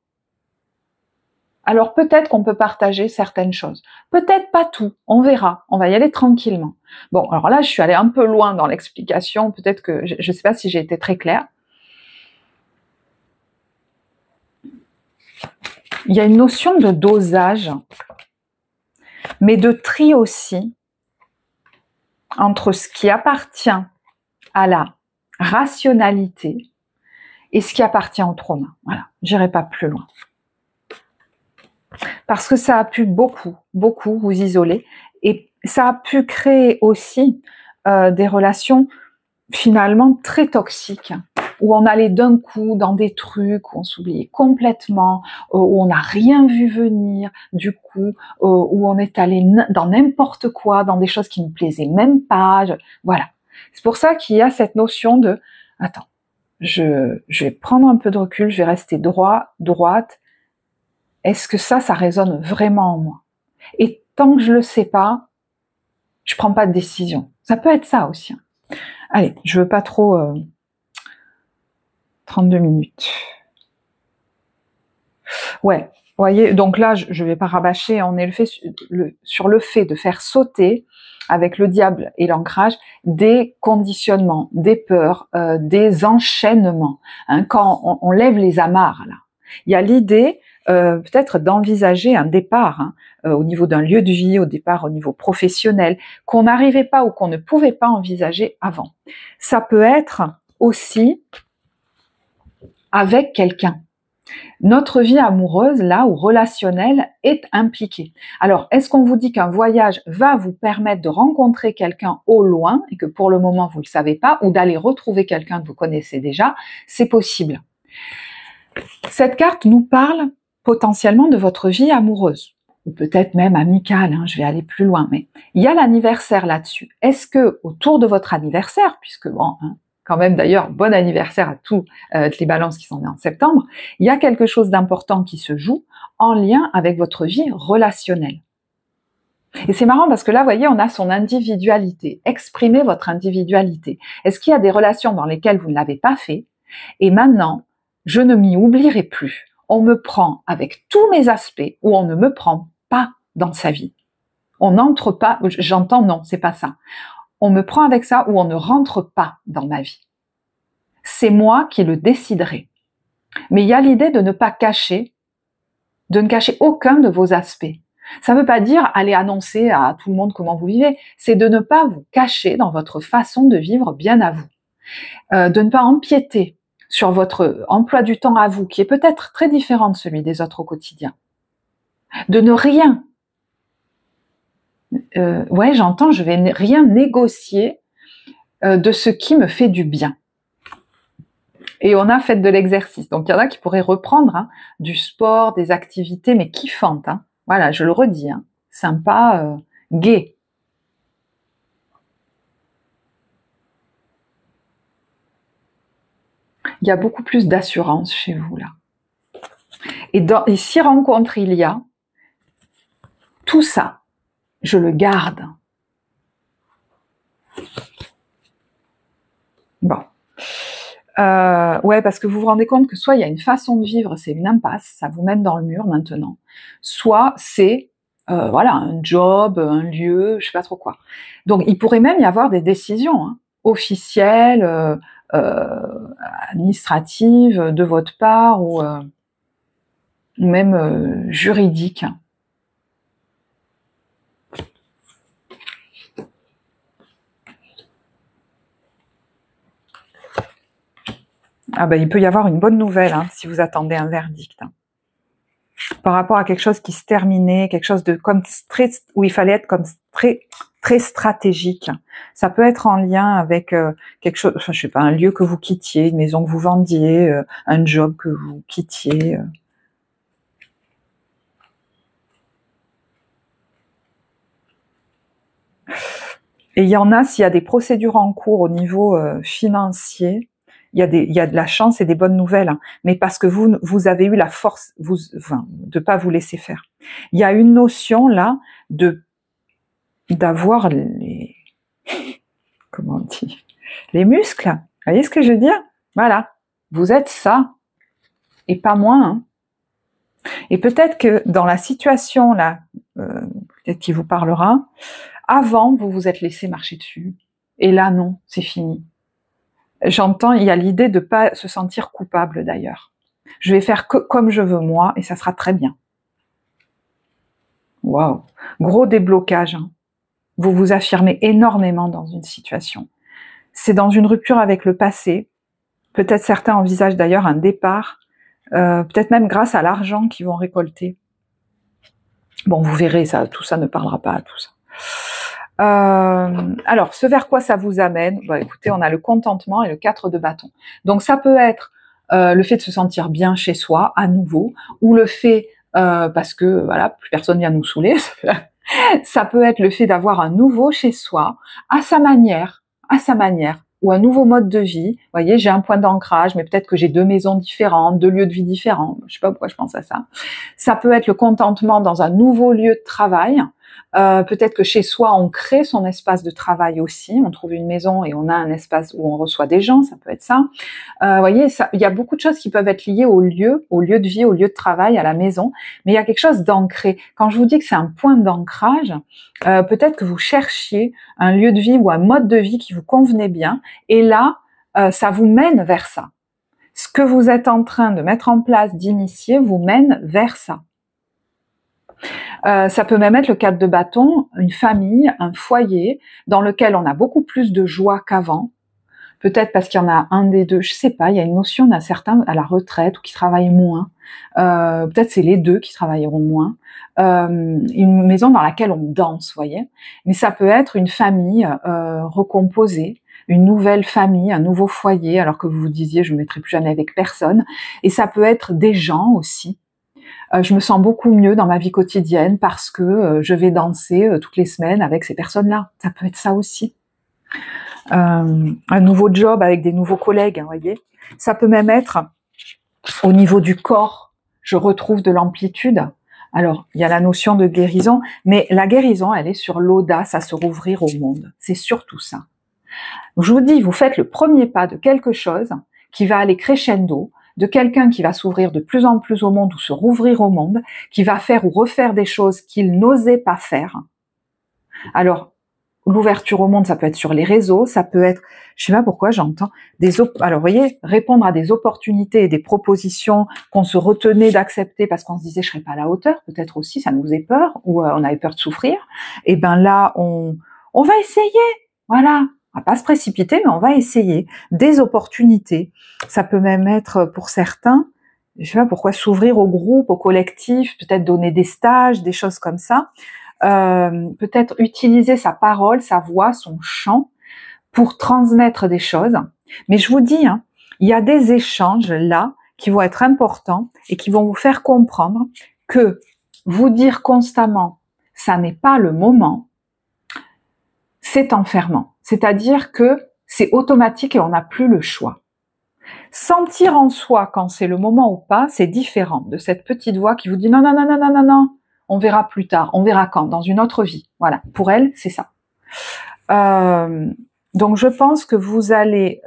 alors peut-être qu'on peut partager certaines choses. Peut-être pas tout, on verra, on va y aller tranquillement. Bon, alors là, je suis allée un peu loin dans l'explication, peut-être que je ne sais pas si j'ai été très claire. Il y a une notion de dosage, mais de tri aussi, entre ce qui appartient à la rationalité et ce qui appartient au trauma. Voilà, j'irai pas plus loin. Parce que ça a pu beaucoup vous isoler et ça a pu créer aussi des relations finalement très toxiques où on allait d'un coup dans des trucs où on s'oubliait complètement, où on n'a rien vu venir, du coup, où on est allé dans n'importe quoi, dans des choses qui ne plaisaient même pas. Voilà. C'est pour ça qu'il y a cette notion de « Attends, je vais prendre un peu de recul, je vais rester droite. Est-ce que ça résonne vraiment en moi ?» Et tant que je le sais pas, je prends pas de décision. Ça peut être ça aussi. Allez, je veux pas trop... 32 minutes. Ouais, vous voyez, donc là, je vais pas rabâcher, on est sur le fait de faire sauter, avec le diable et l'ancrage, des conditionnements, des peurs, des enchaînements. Hein, quand on lève les amarres, là, il y a l'idée peut-être d'envisager un départ au niveau d'un lieu de vie, au départ au niveau professionnel, qu'on n'arrivait pas ou qu'on ne pouvait pas envisager avant. Ça peut être aussi avec quelqu'un. Notre vie amoureuse, là, ou relationnelle, est impliquée. Alors, est-ce qu'on vous dit qu'un voyage va vous permettre de rencontrer quelqu'un au loin, et que pour le moment, vous ne le savez pas, ou d'aller retrouver quelqu'un que vous connaissez déjà? C'est possible. Cette carte nous parle potentiellement de votre vie amoureuse, ou peut-être même amicale, hein, je vais aller plus loin, mais il y a l'anniversaire là-dessus. Est-ce que, autour de votre anniversaire, puisque bon... quand même d'ailleurs, bon anniversaire à tous les balances qui sont nées en septembre, il y a quelque chose d'important qui se joue en lien avec votre vie relationnelle. Et c'est marrant parce que là, vous voyez, on a son individualité. Exprimez votre individualité. Est-ce qu'il y a des relations dans lesquelles vous ne l'avez pas fait? Et maintenant, je ne m'y oublierai plus. On me prend avec tous mes aspects ou on ne me prend pas dans sa vie. On n'entre pas, j'entends non, c'est pas ça. On me prend avec ça ou on ne rentre pas dans ma vie. C'est moi qui le déciderai. Mais il y a l'idée de ne pas cacher, de ne cacher aucun de vos aspects. Ça ne veut pas dire aller annoncer à tout le monde comment vous vivez, c'est de ne pas vous cacher dans votre façon de vivre bien à vous. De ne pas empiéter sur votre emploi du temps à vous, qui est peut-être très différent de celui des autres au quotidien. De ne rien ouais, j'entends, je vais rien négocier de ce qui me fait du bien. Et on a fait de l'exercice. Donc, il y en a qui pourraient reprendre du sport, des activités, mais kiffantes. Voilà, je le redis. sympa, gai. Il y a beaucoup plus d'assurance chez vous là. Et si rencontre il y a, tout ça, je le garde. Bon. Ouais, parce que vous vous rendez compte que soit il y a une façon de vivre, c'est une impasse, ça vous mène dans le mur maintenant, soit c'est voilà, un job, un lieu, je sais pas trop quoi. Donc il pourrait même y avoir des décisions officielles, administratives de votre part ou même juridiques. Ah ben, il peut y avoir une bonne nouvelle si vous attendez un verdict. Par rapport à quelque chose qui se terminait, quelque chose de comme très, où il fallait être comme très stratégique. Ça peut être en lien avec quelque chose, enfin, je sais pas, un lieu que vous quittiez, une maison que vous vendiez, un job que vous quittiez. Et il y en a, s'il y a des procédures en cours au niveau financier, il y a de la chance et des bonnes nouvelles, mais parce que vous avez eu la force de pas vous laisser faire. Il y a une notion là d'avoir les comment on dit, les muscles. Vous voyez ce que je veux dire? Voilà, vous êtes ça et pas moins. Et peut-être que dans la situation là, peut-être qu'il vous parlera. Avant, vous vous êtes laissé marcher dessus, et là non, c'est fini. J'entends, il y a l'idée de pas se sentir coupable d'ailleurs. Je vais faire comme je veux moi, et ça sera très bien. Waouh, gros déblocage. Vous vous affirmez énormément dans une situation. C'est dans une rupture avec le passé. Peut-être certains envisagent d'ailleurs un départ, peut-être même grâce à l'argent qu'ils vont récolter. Bon, vous verrez, tout ça ne parlera pas à tout ça. Alors, ce vers quoi ça vous amène? Bah, écoutez, on a le contentement et le 4 de bâton. Donc, ça peut être le fait de se sentir bien chez soi, à nouveau, ou le fait, parce que voilà, plus personne vient nous saouler, ça peut être le fait d'avoir un nouveau chez soi, à sa manière, ou un nouveau mode de vie. Vous voyez, j'ai un point d'ancrage, mais peut-être que j'ai 2 maisons différentes, 2 lieux de vie différents. Je sais pas pourquoi je pense à ça. Ça peut être le contentement dans un nouveau lieu de travail. Peut-être que chez soi, on crée son espace de travail aussi. On trouve une maison et on a un espace où on reçoit des gens, ça peut être ça. Vous voyez, il y a beaucoup de choses qui peuvent être liées au lieu de vie, au lieu de travail, à la maison. Mais il y a quelque chose d'ancré. Quand je vous dis que c'est un point d'ancrage, peut-être que vous cherchiez un lieu de vie ou un mode de vie qui vous convenait bien. Et là, ça vous mène vers ça. Ce que vous êtes en train de mettre en place, d'initier, vous mène vers ça. Ça peut même être le 4 de bâton, une famille, un foyer dans lequel on a beaucoup plus de joie qu'avant. Peut-être parce qu'il y en a un des deux, je sais pas, il y a une notion d'un certain à la retraite ou qui travaille moins. Peut-être c'est les deux qui travailleront moins. Une maison dans laquelle on danse, voyez. Mais ça peut être une famille recomposée, une nouvelle famille, un nouveau foyer, alors que vous vous disiez je ne me mettrai plus jamais avec personne. Et ça peut être des gens aussi. Je me sens beaucoup mieux dans ma vie quotidienne parce que je vais danser toutes les semaines avec ces personnes-là. Ça peut être ça aussi. Un nouveau job avec des nouveaux collègues, vous voyez. Ça peut même être au niveau du corps. Je retrouve de l'amplitude. Alors, il y a la notion de guérison, mais la guérison, elle est sur l'audace à se rouvrir au monde. C'est surtout ça. Je vous dis, vous faites le premier pas de quelque chose qui va aller crescendo, de quelqu'un qui va s'ouvrir de plus en plus au monde ou se rouvrir au monde, qui va faire ou refaire des choses qu'il n'osait pas faire. Alors, l'ouverture au monde, ça peut être sur les réseaux, ça peut être, je sais pas pourquoi j'entends alors vous voyez, répondre à des opportunités et des propositions qu'on se retenait d'accepter parce qu'on se disait je serais pas à la hauteur, peut-être aussi ça nous faisait peur ou on avait peur de souffrir. Et ben là, on va essayer, voilà. On va pas se précipiter, mais on va essayer des opportunités. Ça peut même être pour certains, je sais pas pourquoi, s'ouvrir au groupe, au collectif, peut-être donner des stages, des choses comme ça. Peut-être utiliser sa parole, sa voix, son chant pour transmettre des choses. Mais je vous dis, il y a des échanges là qui vont être importants et qui vont vous faire comprendre que vous dire constamment ça n'est pas le moment, c'est enfermant. C'est-à-dire que c'est automatique et on n'a plus le choix. Sentir en soi quand c'est le moment ou pas, c'est différent de cette petite voix qui vous dit non, non, non, non, non, non, non, on verra plus tard, on verra quand, dans une autre vie. Voilà, pour elle, c'est ça. Donc je pense que vous allez,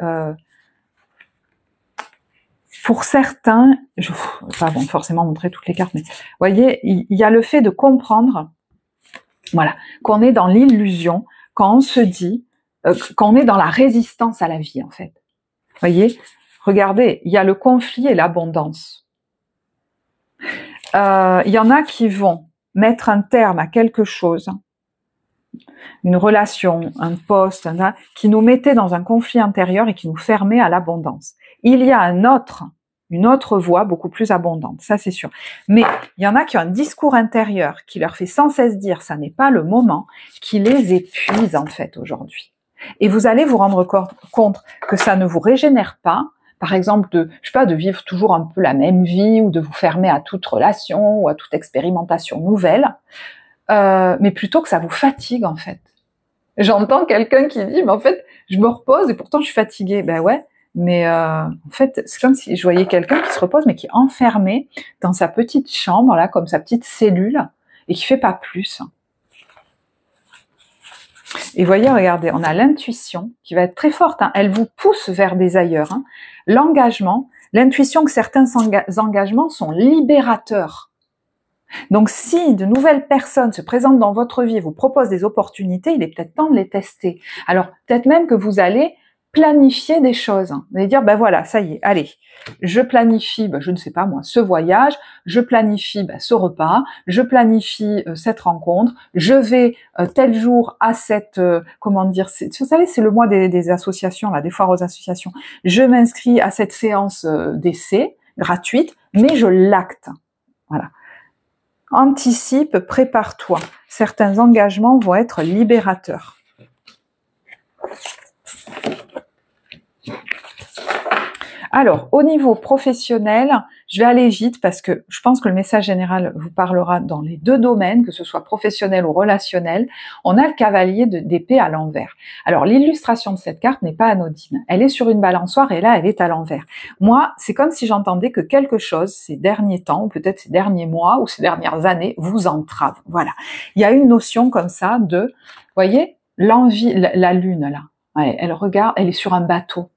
pour certains, je ne vais pas forcément montrer toutes les cartes, mais vous voyez, il y a le fait de comprendre, voilà, qu'on est dans l'illusion, quand on se dit, qu'on est dans la résistance à la vie, en fait. Vous voyez, regardez, il y a le conflit et l'abondance. Il y en a qui vont mettre un terme à quelque chose, une relation, un poste, qui nous mettait dans un conflit intérieur et qui nous fermait à l'abondance. Il y a une autre voie beaucoup plus abondante, ça c'est sûr. Mais il y en a qui ont un discours intérieur qui leur fait sans cesse dire ça n'est pas le moment, qui les épuise en fait aujourd'hui. Et vous allez vous rendre compte que ça ne vous régénère pas, par exemple de, je sais pas, de vivre toujours un peu la même vie ou de vous fermer à toute relation ou à toute expérimentation nouvelle, mais plutôt que ça vous fatigue en fait. J'entends quelqu'un qui dit mais en fait je me repose et pourtant je suis fatiguée. Ben ouais. Mais en fait, c'est comme si je voyais quelqu'un qui se repose, mais qui est enfermé dans sa petite chambre, là, comme sa petite cellule, et qui fait pas plus. Et voyez, regardez, on a l'intuition qui va être très forte. Hein. Elle vous pousse vers des ailleurs. Hein. L'engagement, l'intuition que certains engagements sont libérateurs. Donc, si de nouvelles personnes se présentent dans votre vie, vous proposent des opportunités, il est peut-être temps de les tester. Alors, peut-être même que vous allez planifier des choses. Vous allez dire, ben voilà, ça y est, allez, je planifie, je ne sais pas moi, ce voyage, je planifie ce repas, je planifie cette rencontre, je vais tel jour à cette, comment dire, vous savez, c'est le mois des associations, là, des foires aux associations. Je m'inscris à cette séance d'essai gratuite, mais je l'acte. Voilà. Anticipe, prépare-toi. Certains engagements vont être libérateurs. Alors, au niveau professionnel, je vais aller vite parce que je pense que le message général vous parlera dans les deux domaines, que ce soit professionnel ou relationnel. On a le cavalier d'épée à l'envers. Alors, l'illustration de cette carte n'est pas anodine. Elle est sur une balançoire et là, elle est à l'envers. Moi, c'est comme si j'entendais que quelque chose, ces derniers temps, ou peut-être ces derniers mois, ou ces dernières années, vous entrave. Voilà. Il y a une notion comme ça de, vous voyez, l'envie, la lune, là. Ouais, elle regarde, elle est sur un bateau.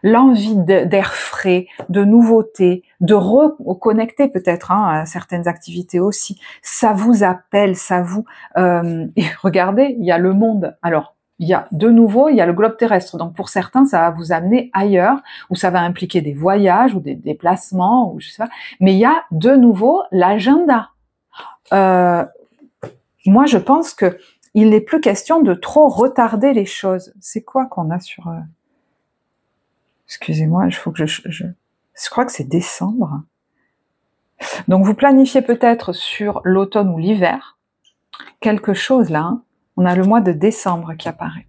L'envie d'air frais, de nouveautés, de reconnecter peut-être à certaines activités aussi. Ça vous appelle, ça vous... et regardez, il y a le monde. Alors, il y a de nouveau, il y a le globe terrestre. Donc pour certains, ça va vous amener ailleurs, ou ça va impliquer des voyages ou des déplacements, ou je sais pas. Mais il y a de nouveau l'agenda. Moi, je pense que il n'est plus question de trop retarder les choses. C'est quoi qu'on a sur... Excusez-moi, il faut que je crois que c'est décembre. Donc vous planifiez peut-être sur l'automne ou l'hiver quelque chose là. Hein. On a le mois de décembre qui apparaît.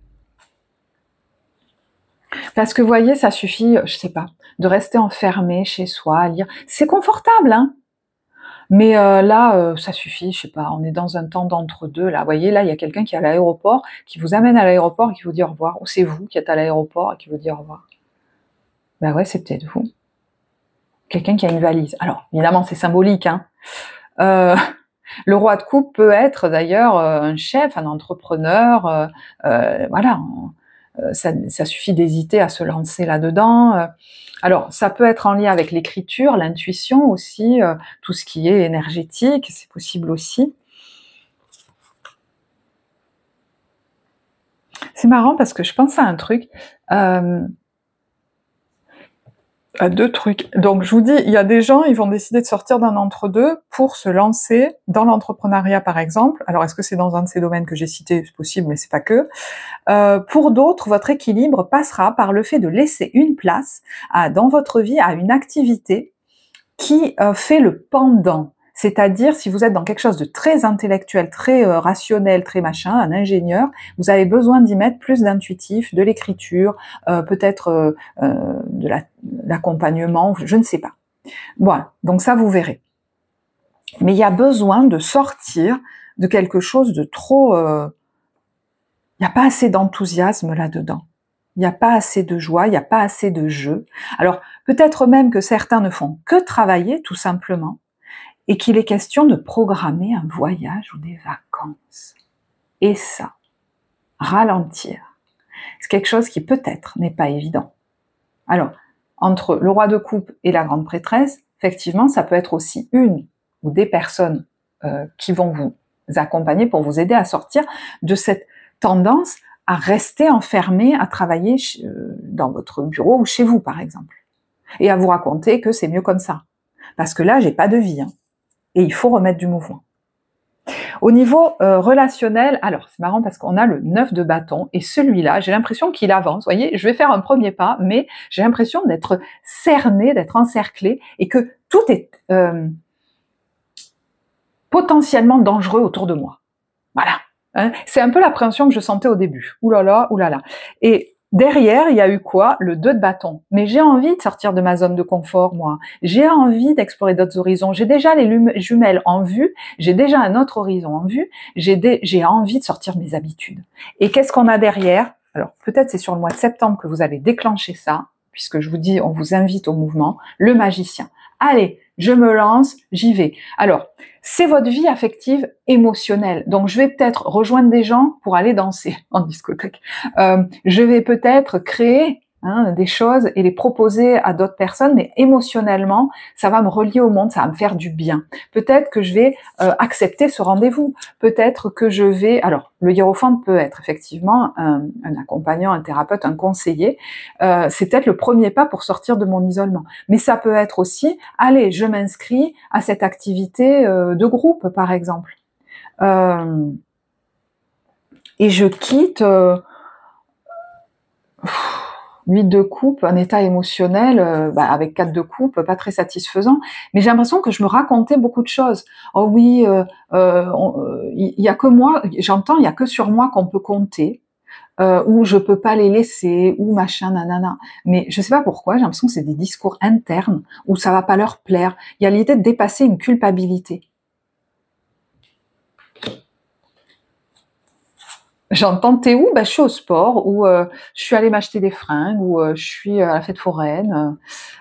Parce que vous voyez, ça suffit, je sais pas, de rester enfermé chez soi, à lire. C'est confortable, hein. Mais là, ça suffit, je sais pas, on est dans un temps d'entre-deux, là. Vous voyez, là, il y a quelqu'un qui est à l'aéroport, qui vous amène à l'aéroport et qui vous dit au revoir. Ou c'est vous qui êtes à l'aéroport et qui vous dit au revoir. Ben ouais, c'est peut-être vous. Quelqu'un qui a une valise. Alors, évidemment, c'est symbolique. Hein. Le roi de coupe peut être d'ailleurs un chef, un entrepreneur. Voilà, ça suffit d'hésiter à se lancer là-dedans. Alors, ça peut être en lien avec l'écriture, l'intuition aussi, tout ce qui est énergétique, c'est possible aussi. C'est marrant parce que je pense à un truc... à deux trucs. Donc, je vous dis, il y a des gens, ils vont décider de sortir d'un entre-deux pour se lancer dans l'entrepreneuriat, par exemple. Alors, est-ce que c'est dans un de ces domaines que j'ai cités? C'est possible, mais c'est pas que. Pour d'autres, votre équilibre passera par le fait de laisser une place dans votre vie à une activité qui fait le pendant. C'est-à-dire, si vous êtes dans quelque chose de très intellectuel, très rationnel, très machin, un ingénieur, vous avez besoin d'y mettre plus d'intuitif, de l'écriture, peut-être de l'accompagnement, je ne sais pas. Voilà, donc ça vous verrez. Mais il y a besoin de sortir de quelque chose de trop... il n'y a pas assez d'enthousiasme là-dedans. Il n'y a pas assez de joie, il n'y a pas assez de jeu. Alors, peut-être même que certains ne font que travailler, tout simplement, et qu'il est question de programmer un voyage ou des vacances. Et ça, ralentir, c'est quelque chose qui peut-être n'est pas évident. Alors, entre le roi de coupe et la grande prêtresse, effectivement, ça peut être aussi une ou des personnes qui vont vous accompagner pour vous aider à sortir de cette tendance à rester enfermé, à travailler dans votre bureau ou chez vous, par exemple. Et à vous raconter que c'est mieux comme ça. Parce que là, j'ai pas de vie. Hein, et il faut remettre du mouvement. Au niveau relationnel, alors c'est marrant parce qu'on a le 9 de bâton et celui-là, j'ai l'impression qu'il avance. Vous voyez, je vais faire un premier pas, mais j'ai l'impression d'être cerné, d'être encerclé et que tout est potentiellement dangereux autour de moi. Voilà. Hein, c'est un peu l'appréhension que je sentais au début. Ouh là là, ouh là là. Et derrière, il y a eu quoi? Le 2 de bâton. Mais j'ai envie de sortir de ma zone de confort, moi. J'ai envie d'explorer d'autres horizons. J'ai déjà les jumelles en vue. J'ai déjà un autre horizon en vue. J'ai envie de sortir de mes habitudes. Et qu'est-ce qu'on a derrière? Alors, peut-être c'est sur le mois de septembre que vous allez déclencher ça, puisque je vous dis, on vous invite au mouvement. Le magicien. Allez, je me lance, j'y vais. Alors, c'est votre vie affective émotionnelle. Donc, je vais peut-être rejoindre des gens pour aller danser en discothèque. Je vais peut-être créer des choses et les proposer à d'autres personnes, mais émotionnellement, ça va me relier au monde, ça va me faire du bien. Peut-être que je vais accepter ce rendez-vous. Peut-être que je vais... Alors, le hiérophante peut être effectivement un accompagnant, un thérapeute, un conseiller. C'est peut-être le premier pas pour sortir de mon isolement. Mais ça peut être aussi, allez, je m'inscris à cette activité de groupe, par exemple. Et je quitte... 8 de coupe, un état émotionnel avec 4 de coupe, pas très satisfaisant. Mais j'ai l'impression que je me racontais beaucoup de choses. Oh oui, il y a que moi, j'entends, il y a que sur moi qu'on peut compter, ou je peux pas les laisser, ou machin, nanana. Mais je sais pas pourquoi, j'ai l'impression que c'est des discours internes où ça va pas leur plaire. Il y a l'idée de dépasser une culpabilité. J'entends t'es où? Je suis au sport, ou je suis allée m'acheter des fringues, ou je suis à la fête foraine.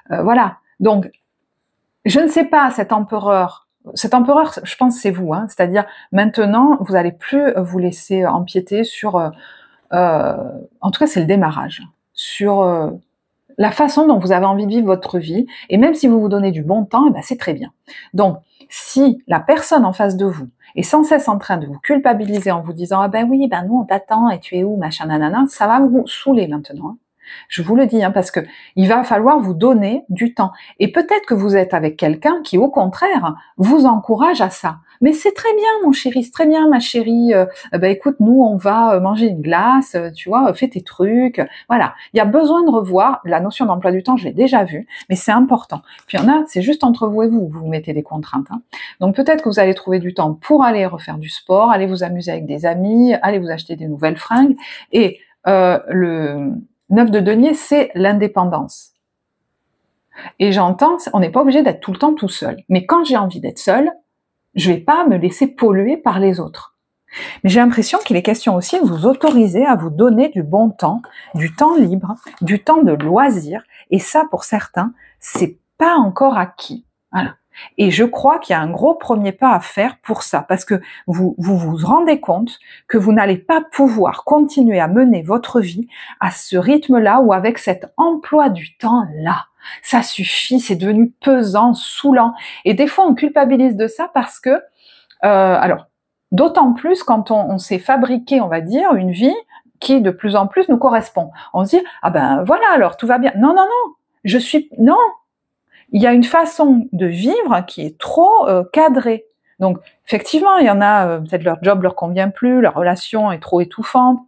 Voilà. Donc, je ne sais pas, cet empereur, je pense c'est vous, hein, c'est-à-dire maintenant, vous n'allez plus vous laisser empiéter sur, en tout cas c'est le démarrage, sur la façon dont vous avez envie de vivre votre vie, et même si vous vous donnez du bon temps, c'est très bien. Donc, si la personne en face de vous est sans cesse en train de vous culpabiliser en vous disant « Ah ben oui, nous on t'attend et tu es où, machin, nanana », ça va vous saouler maintenant. Hein. Je vous le dis, parce que il va falloir vous donner du temps. Et peut-être que vous êtes avec quelqu'un qui, au contraire, vous encourage à ça. Mais c'est très bien, mon chéri, c'est très bien, ma chérie. Écoute, nous, on va manger une glace, tu vois, fais tes trucs. Voilà. Il y a besoin de revoir. La notion d'emploi du temps, je l'ai déjà vue, mais c'est important. Puis il y en a, c'est juste entre vous et vous, vous mettez des contraintes. Hein. Donc peut-être que vous allez trouver du temps pour aller refaire du sport, aller vous amuser avec des amis, aller vous acheter des nouvelles fringues. Et le 9 de denier, c'est l'indépendance. Et j'entends, on n'est pas obligé d'être tout le temps tout seul. Mais quand j'ai envie d'être seul, je vais pas me laisser polluer par les autres. Mais j'ai l'impression qu'il est question aussi de vous autoriser à vous donner du bon temps, du temps libre, du temps de loisir. Et ça, pour certains, c'est pas encore acquis. Voilà. Et je crois qu'il y a un gros premier pas à faire pour ça, parce que vous vous rendez compte que vous n'allez pas pouvoir continuer à mener votre vie à ce rythme-là ou avec cet emploi du temps-là. Ça suffit, c'est devenu pesant, saoulant. Et des fois, on culpabilise de ça parce que, alors, d'autant plus quand on s'est fabriqué, on va dire, une vie qui de plus en plus nous correspond. On se dit, ah ben voilà, alors tout va bien. Non, non, non, non. Il y a une façon de vivre qui est trop cadrée. Donc, effectivement, il y en a, peut-être leur job leur convient plus, leur relation est trop étouffante.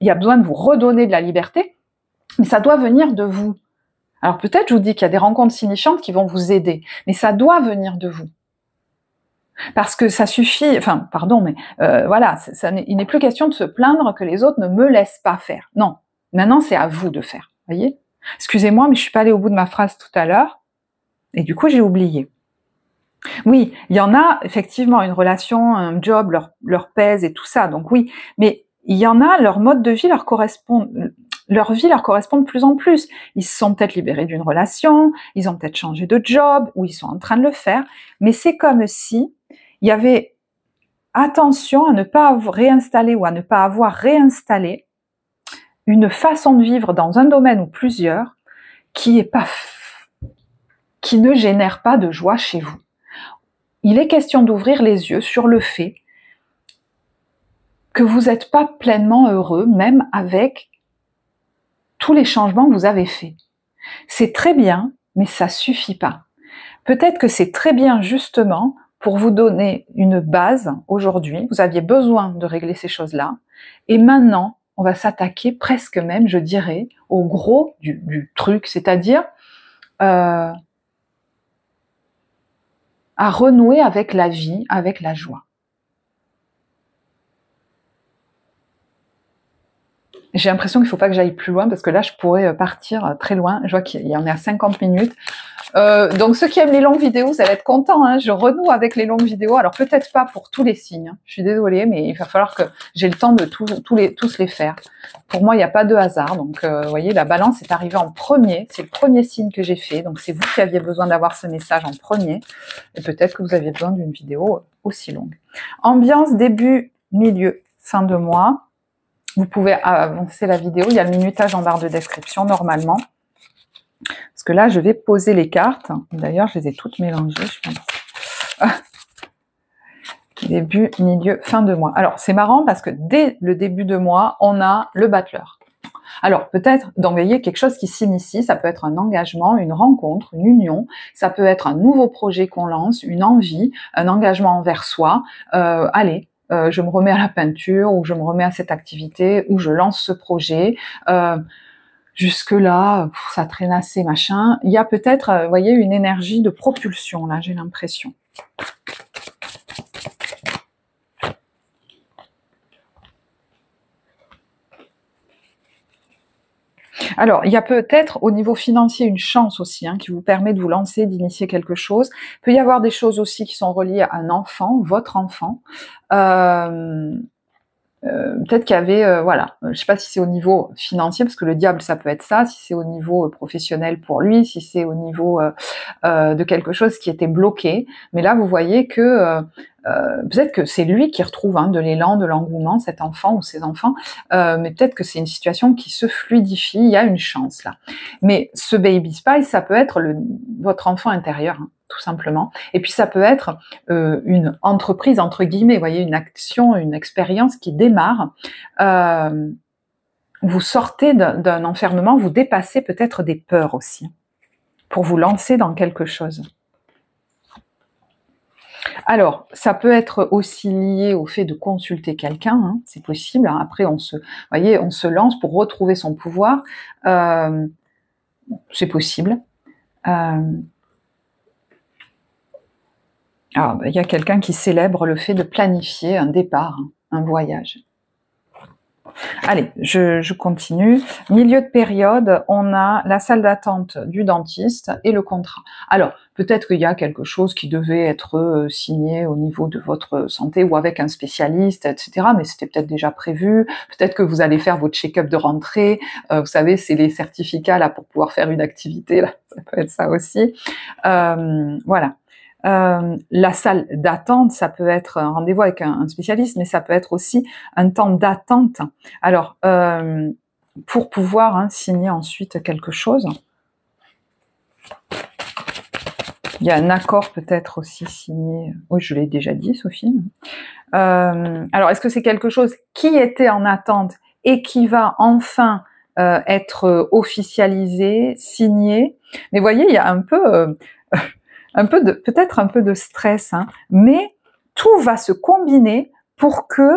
Il y a besoin de vous redonner de la liberté, mais ça doit venir de vous. Alors peut-être, je vous dis qu'il y a des rencontres signifiantes qui vont vous aider, mais ça doit venir de vous. Parce que ça suffit, enfin, pardon, mais voilà, il n'est plus question de se plaindre que les autres ne me laissent pas faire. Non, maintenant c'est à vous de faire, voyez ? Excusez-moi, mais je suis pas allée au bout de ma phrase tout à l'heure, et du coup j'ai oublié. Oui, il y en a effectivement une relation, un job leur pèse et tout ça, donc oui, mais il y en a, leur mode de vie leur correspond, leur vie leur correspond de plus en plus. Ils se sont peut-être libérés d'une relation, ils ont peut-être changé de job, ou ils sont en train de le faire, mais c'est comme si il y avait attention à ne pas réinstaller ou à ne pas avoir réinstallé une façon de vivre dans un domaine ou plusieurs qui ne génère pas de joie chez vous. Il est question d'ouvrir les yeux sur le fait que vous n'êtes pas pleinement heureux, même avec tous les changements que vous avez faits. C'est très bien, mais ça suffit pas. Peut-être que c'est très bien justement pour vous donner une base aujourd'hui. Vous aviez besoin de régler ces choses-là. Et maintenant, on va s'attaquer presque même, je dirais, au gros du truc, c'est-à-dire à renouer avec la vie, avec la joie. J'ai l'impression qu'il ne faut pas que j'aille plus loin parce que là, je pourrais partir très loin. Je vois qu'il y en est à 50 minutes. Donc, ceux qui aiment les longues vidéos, vous allez être contents. Hein. Je renoue avec les longues vidéos. Alors, peut-être pas pour tous les signes. Je suis désolée, mais il va falloir que j'ai le temps de tous les faire. Pour moi, il n'y a pas de hasard. Donc, vous voyez, la balance est arrivée en premier. C'est le premier signe que j'ai fait. Donc, c'est vous qui aviez besoin d'avoir ce message en premier. Et peut-être que vous aviez besoin d'une vidéo aussi longue. Ambiance, début, milieu, fin de mois. Vous pouvez avancer la vidéo, il y a le minutage en barre de description normalement. Parce que là, je vais poser les cartes. D'ailleurs, je les ai toutes mélangées, je pense. Début, milieu, fin de mois. Alors, c'est marrant parce que dès le début de mois, on a le battleur. Alors, peut-être d'envoyer quelque chose qui s'initie, ça peut être un engagement, une rencontre, une union, ça peut être un nouveau projet qu'on lance, une envie, un engagement envers soi. Allez, je me remets à la peinture, ou je me remets à cette activité, ou je lance ce projet. Jusque-là, ça traînassait, machin. Il y a peut-être, vous voyez, une énergie de propulsion, là, j'ai l'impression. Alors, il y a peut-être au niveau financier une chance aussi qui vous permet de vous lancer, d'initier quelque chose. Il peut y avoir des choses aussi qui sont reliées à un enfant, votre enfant. Peut-être qu'il y avait, voilà, je ne sais pas si c'est au niveau financier, parce que le diable, ça peut être ça, si c'est au niveau professionnel pour lui, si c'est au niveau de quelque chose qui était bloqué. Mais là, vous voyez que peut-être que c'est lui qui retrouve de l'élan, de l'engouement, cet enfant ou ces enfants, mais peut-être que c'est une situation qui se fluidifie, il y a une chance là. Mais ce baby spice, ça peut être votre enfant intérieur, tout simplement. Et puis ça peut être une entreprise, entre guillemets, vous voyez, une action, une expérience qui démarre. Vous sortez d'un enfermement, vous dépassez peut-être des peurs aussi, pour vous lancer dans quelque chose. Alors, ça peut être aussi lié au fait de consulter quelqu'un, c'est possible. Après, on se lance pour retrouver son pouvoir. C'est possible. Il y a quelqu'un qui célèbre le fait de planifier un départ, un voyage. Allez, je continue. Milieu de période, on a la salle d'attente du dentiste et le contrat. Alors, peut-être qu'il y a quelque chose qui devait être signé au niveau de votre santé ou avec un spécialiste, etc. Mais c'était peut-être déjà prévu. Peut-être que vous allez faire votre check-up de rentrée. Vous savez, c'est les certificats là pour pouvoir faire une activité. Là, ça peut être ça aussi. Voilà. La salle d'attente, ça peut être un rendez-vous avec un spécialiste, mais ça peut être aussi un temps d'attente. Alors, pour pouvoir signer ensuite quelque chose, il y a un accord peut-être aussi signé. Oui, je l'ai déjà dit, Sophie. Alors, est-ce que c'est quelque chose qui était en attente et qui va enfin être officialisé, signé? Mais vous voyez, il y a un peu... peut-être un peu de stress, mais tout va se combiner pour que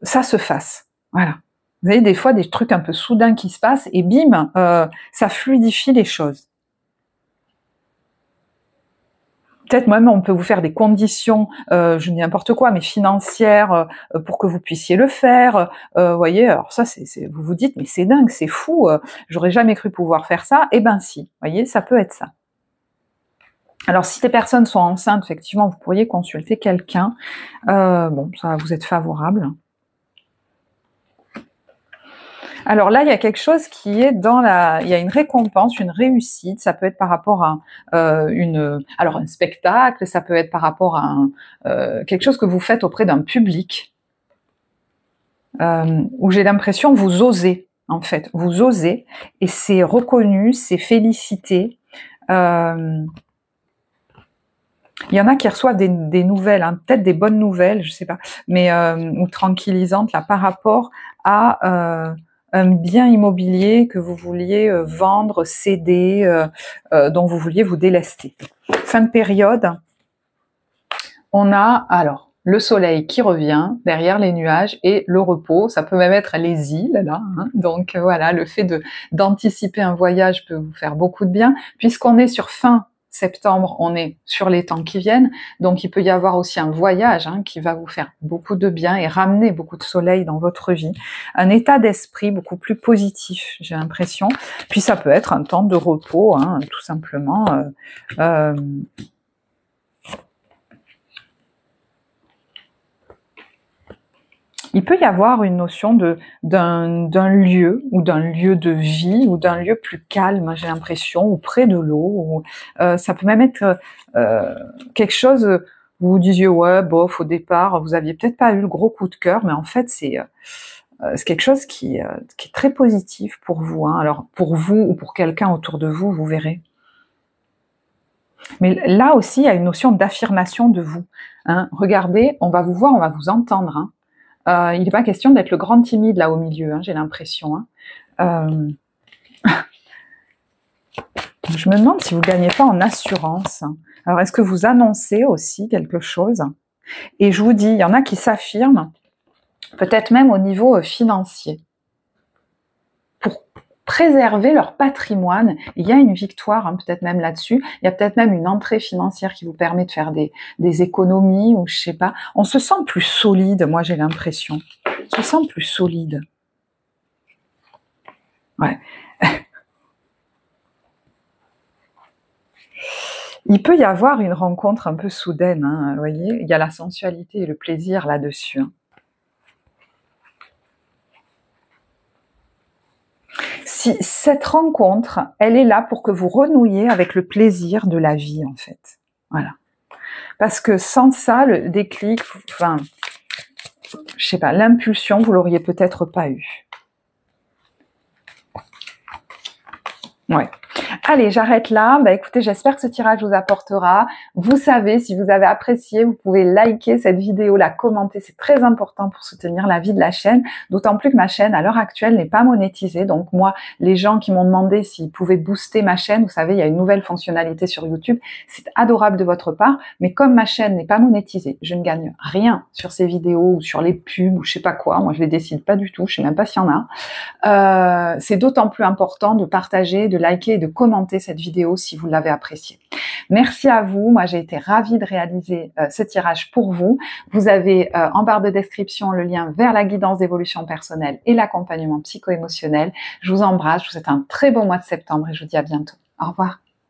ça se fasse. Voilà. Vous avez des fois des trucs un peu soudains qui se passent et bim, ça fluidifie les choses. Peut-être même on peut vous faire des conditions, je dis n'importe quoi, mais financières, pour que vous puissiez le faire. Vous voyez, alors ça, vous vous dites, mais c'est dingue, c'est fou, j'aurais jamais cru pouvoir faire ça. Eh ben si, vous voyez, ça peut être ça. Alors, si des personnes sont enceintes, effectivement, vous pourriez consulter quelqu'un. Bon, ça va vous être favorable. Alors là, il y a quelque chose qui est il y a une récompense, une réussite. Ça peut être par rapport à alors un spectacle, ça peut être par rapport à quelque chose que vous faites auprès d'un public, où j'ai l'impression vous osez, en fait, vous osez, et c'est reconnu, c'est félicité. Il y en a qui reçoivent des nouvelles, hein, peut-être des bonnes nouvelles, je sais pas, mais ou tranquillisantes là par rapport à un bien immobilier que vous vouliez vendre, céder, dont vous vouliez vous délester. Fin de période, on a alors le soleil qui revient derrière les nuages et le repos. Ça peut même être les îles là. Hein. Donc voilà, le fait d'anticiper un voyage peut vous faire beaucoup de bien, puisqu'on est sur fin septembre, on est sur les temps qui viennent, donc il peut y avoir aussi un voyage qui va vous faire beaucoup de bien et ramener beaucoup de soleil dans votre vie, un état d'esprit beaucoup plus positif, j'ai l'impression. Puis ça peut être un temps de repos, tout simplement. Il peut y avoir une notion d'un lieu, ou d'un lieu de vie, ou d'un lieu plus calme, j'ai l'impression, ou près de l'eau. Ça peut même être quelque chose où vous disiez ouais, bof, au départ, vous aviez peut-être pas eu le gros coup de cœur, mais en fait c'est quelque chose qui est très positif pour vous. Alors pour vous ou pour quelqu'un autour de vous, vous verrez. Mais là aussi, il y a une notion d'affirmation de vous. Regardez, on va vous voir, on va vous entendre. Il n'est pas question d'être le grand timide là au milieu, j'ai l'impression. Je me demande si vous ne gagnez pas en assurance. Alors, est-ce que vous annoncez aussi quelque chose? Et je vous dis, il y en a qui s'affirment, peut-être même au niveau financier. Pour préserver leur patrimoine, il y a une victoire, peut-être même là-dessus. Il y a peut-être même une entrée financière qui vous permet de faire des économies, ou je sais pas. On se sent plus solide, moi j'ai l'impression. On se sent plus solide. Ouais. Il peut y avoir une rencontre un peu soudaine, vous voyez. Il y a la sensualité et le plaisir là-dessus. Si cette rencontre, elle est là pour que vous renouiez avec le plaisir de la vie, en fait. Voilà. Parce que sans ça, le déclic, enfin, je sais pas, l'impulsion, vous l'auriez peut-être pas eu. Ouais. Allez, j'arrête là. Écoutez, j'espère que ce tirage vous apportera. Vous savez, si vous avez apprécié, vous pouvez liker cette vidéo, la commenter. C'est très important pour soutenir la vie de la chaîne. D'autant plus que ma chaîne, à l'heure actuelle, n'est pas monétisée. Donc moi, les gens qui m'ont demandé s'ils pouvaient booster ma chaîne, vous savez, il y a une nouvelle fonctionnalité sur YouTube. C'est adorable de votre part. Mais comme ma chaîne n'est pas monétisée, je ne gagne rien sur ces vidéos ou sur les pubs ou je sais pas quoi. Moi, je les décide pas du tout. Je sais même pas s'il y en a. C'est d'autant plus important de partager, de liker et de commenter cette vidéo si vous l'avez appréciée. Merci à vous. Moi, j'ai été ravie de réaliser ce tirage pour vous. Vous avez en barre de description le lien vers la guidance d'évolution personnelle et l'accompagnement psycho-émotionnel. Je vous embrasse. Je vous souhaite un très bon mois de septembre et je vous dis à bientôt. Au revoir.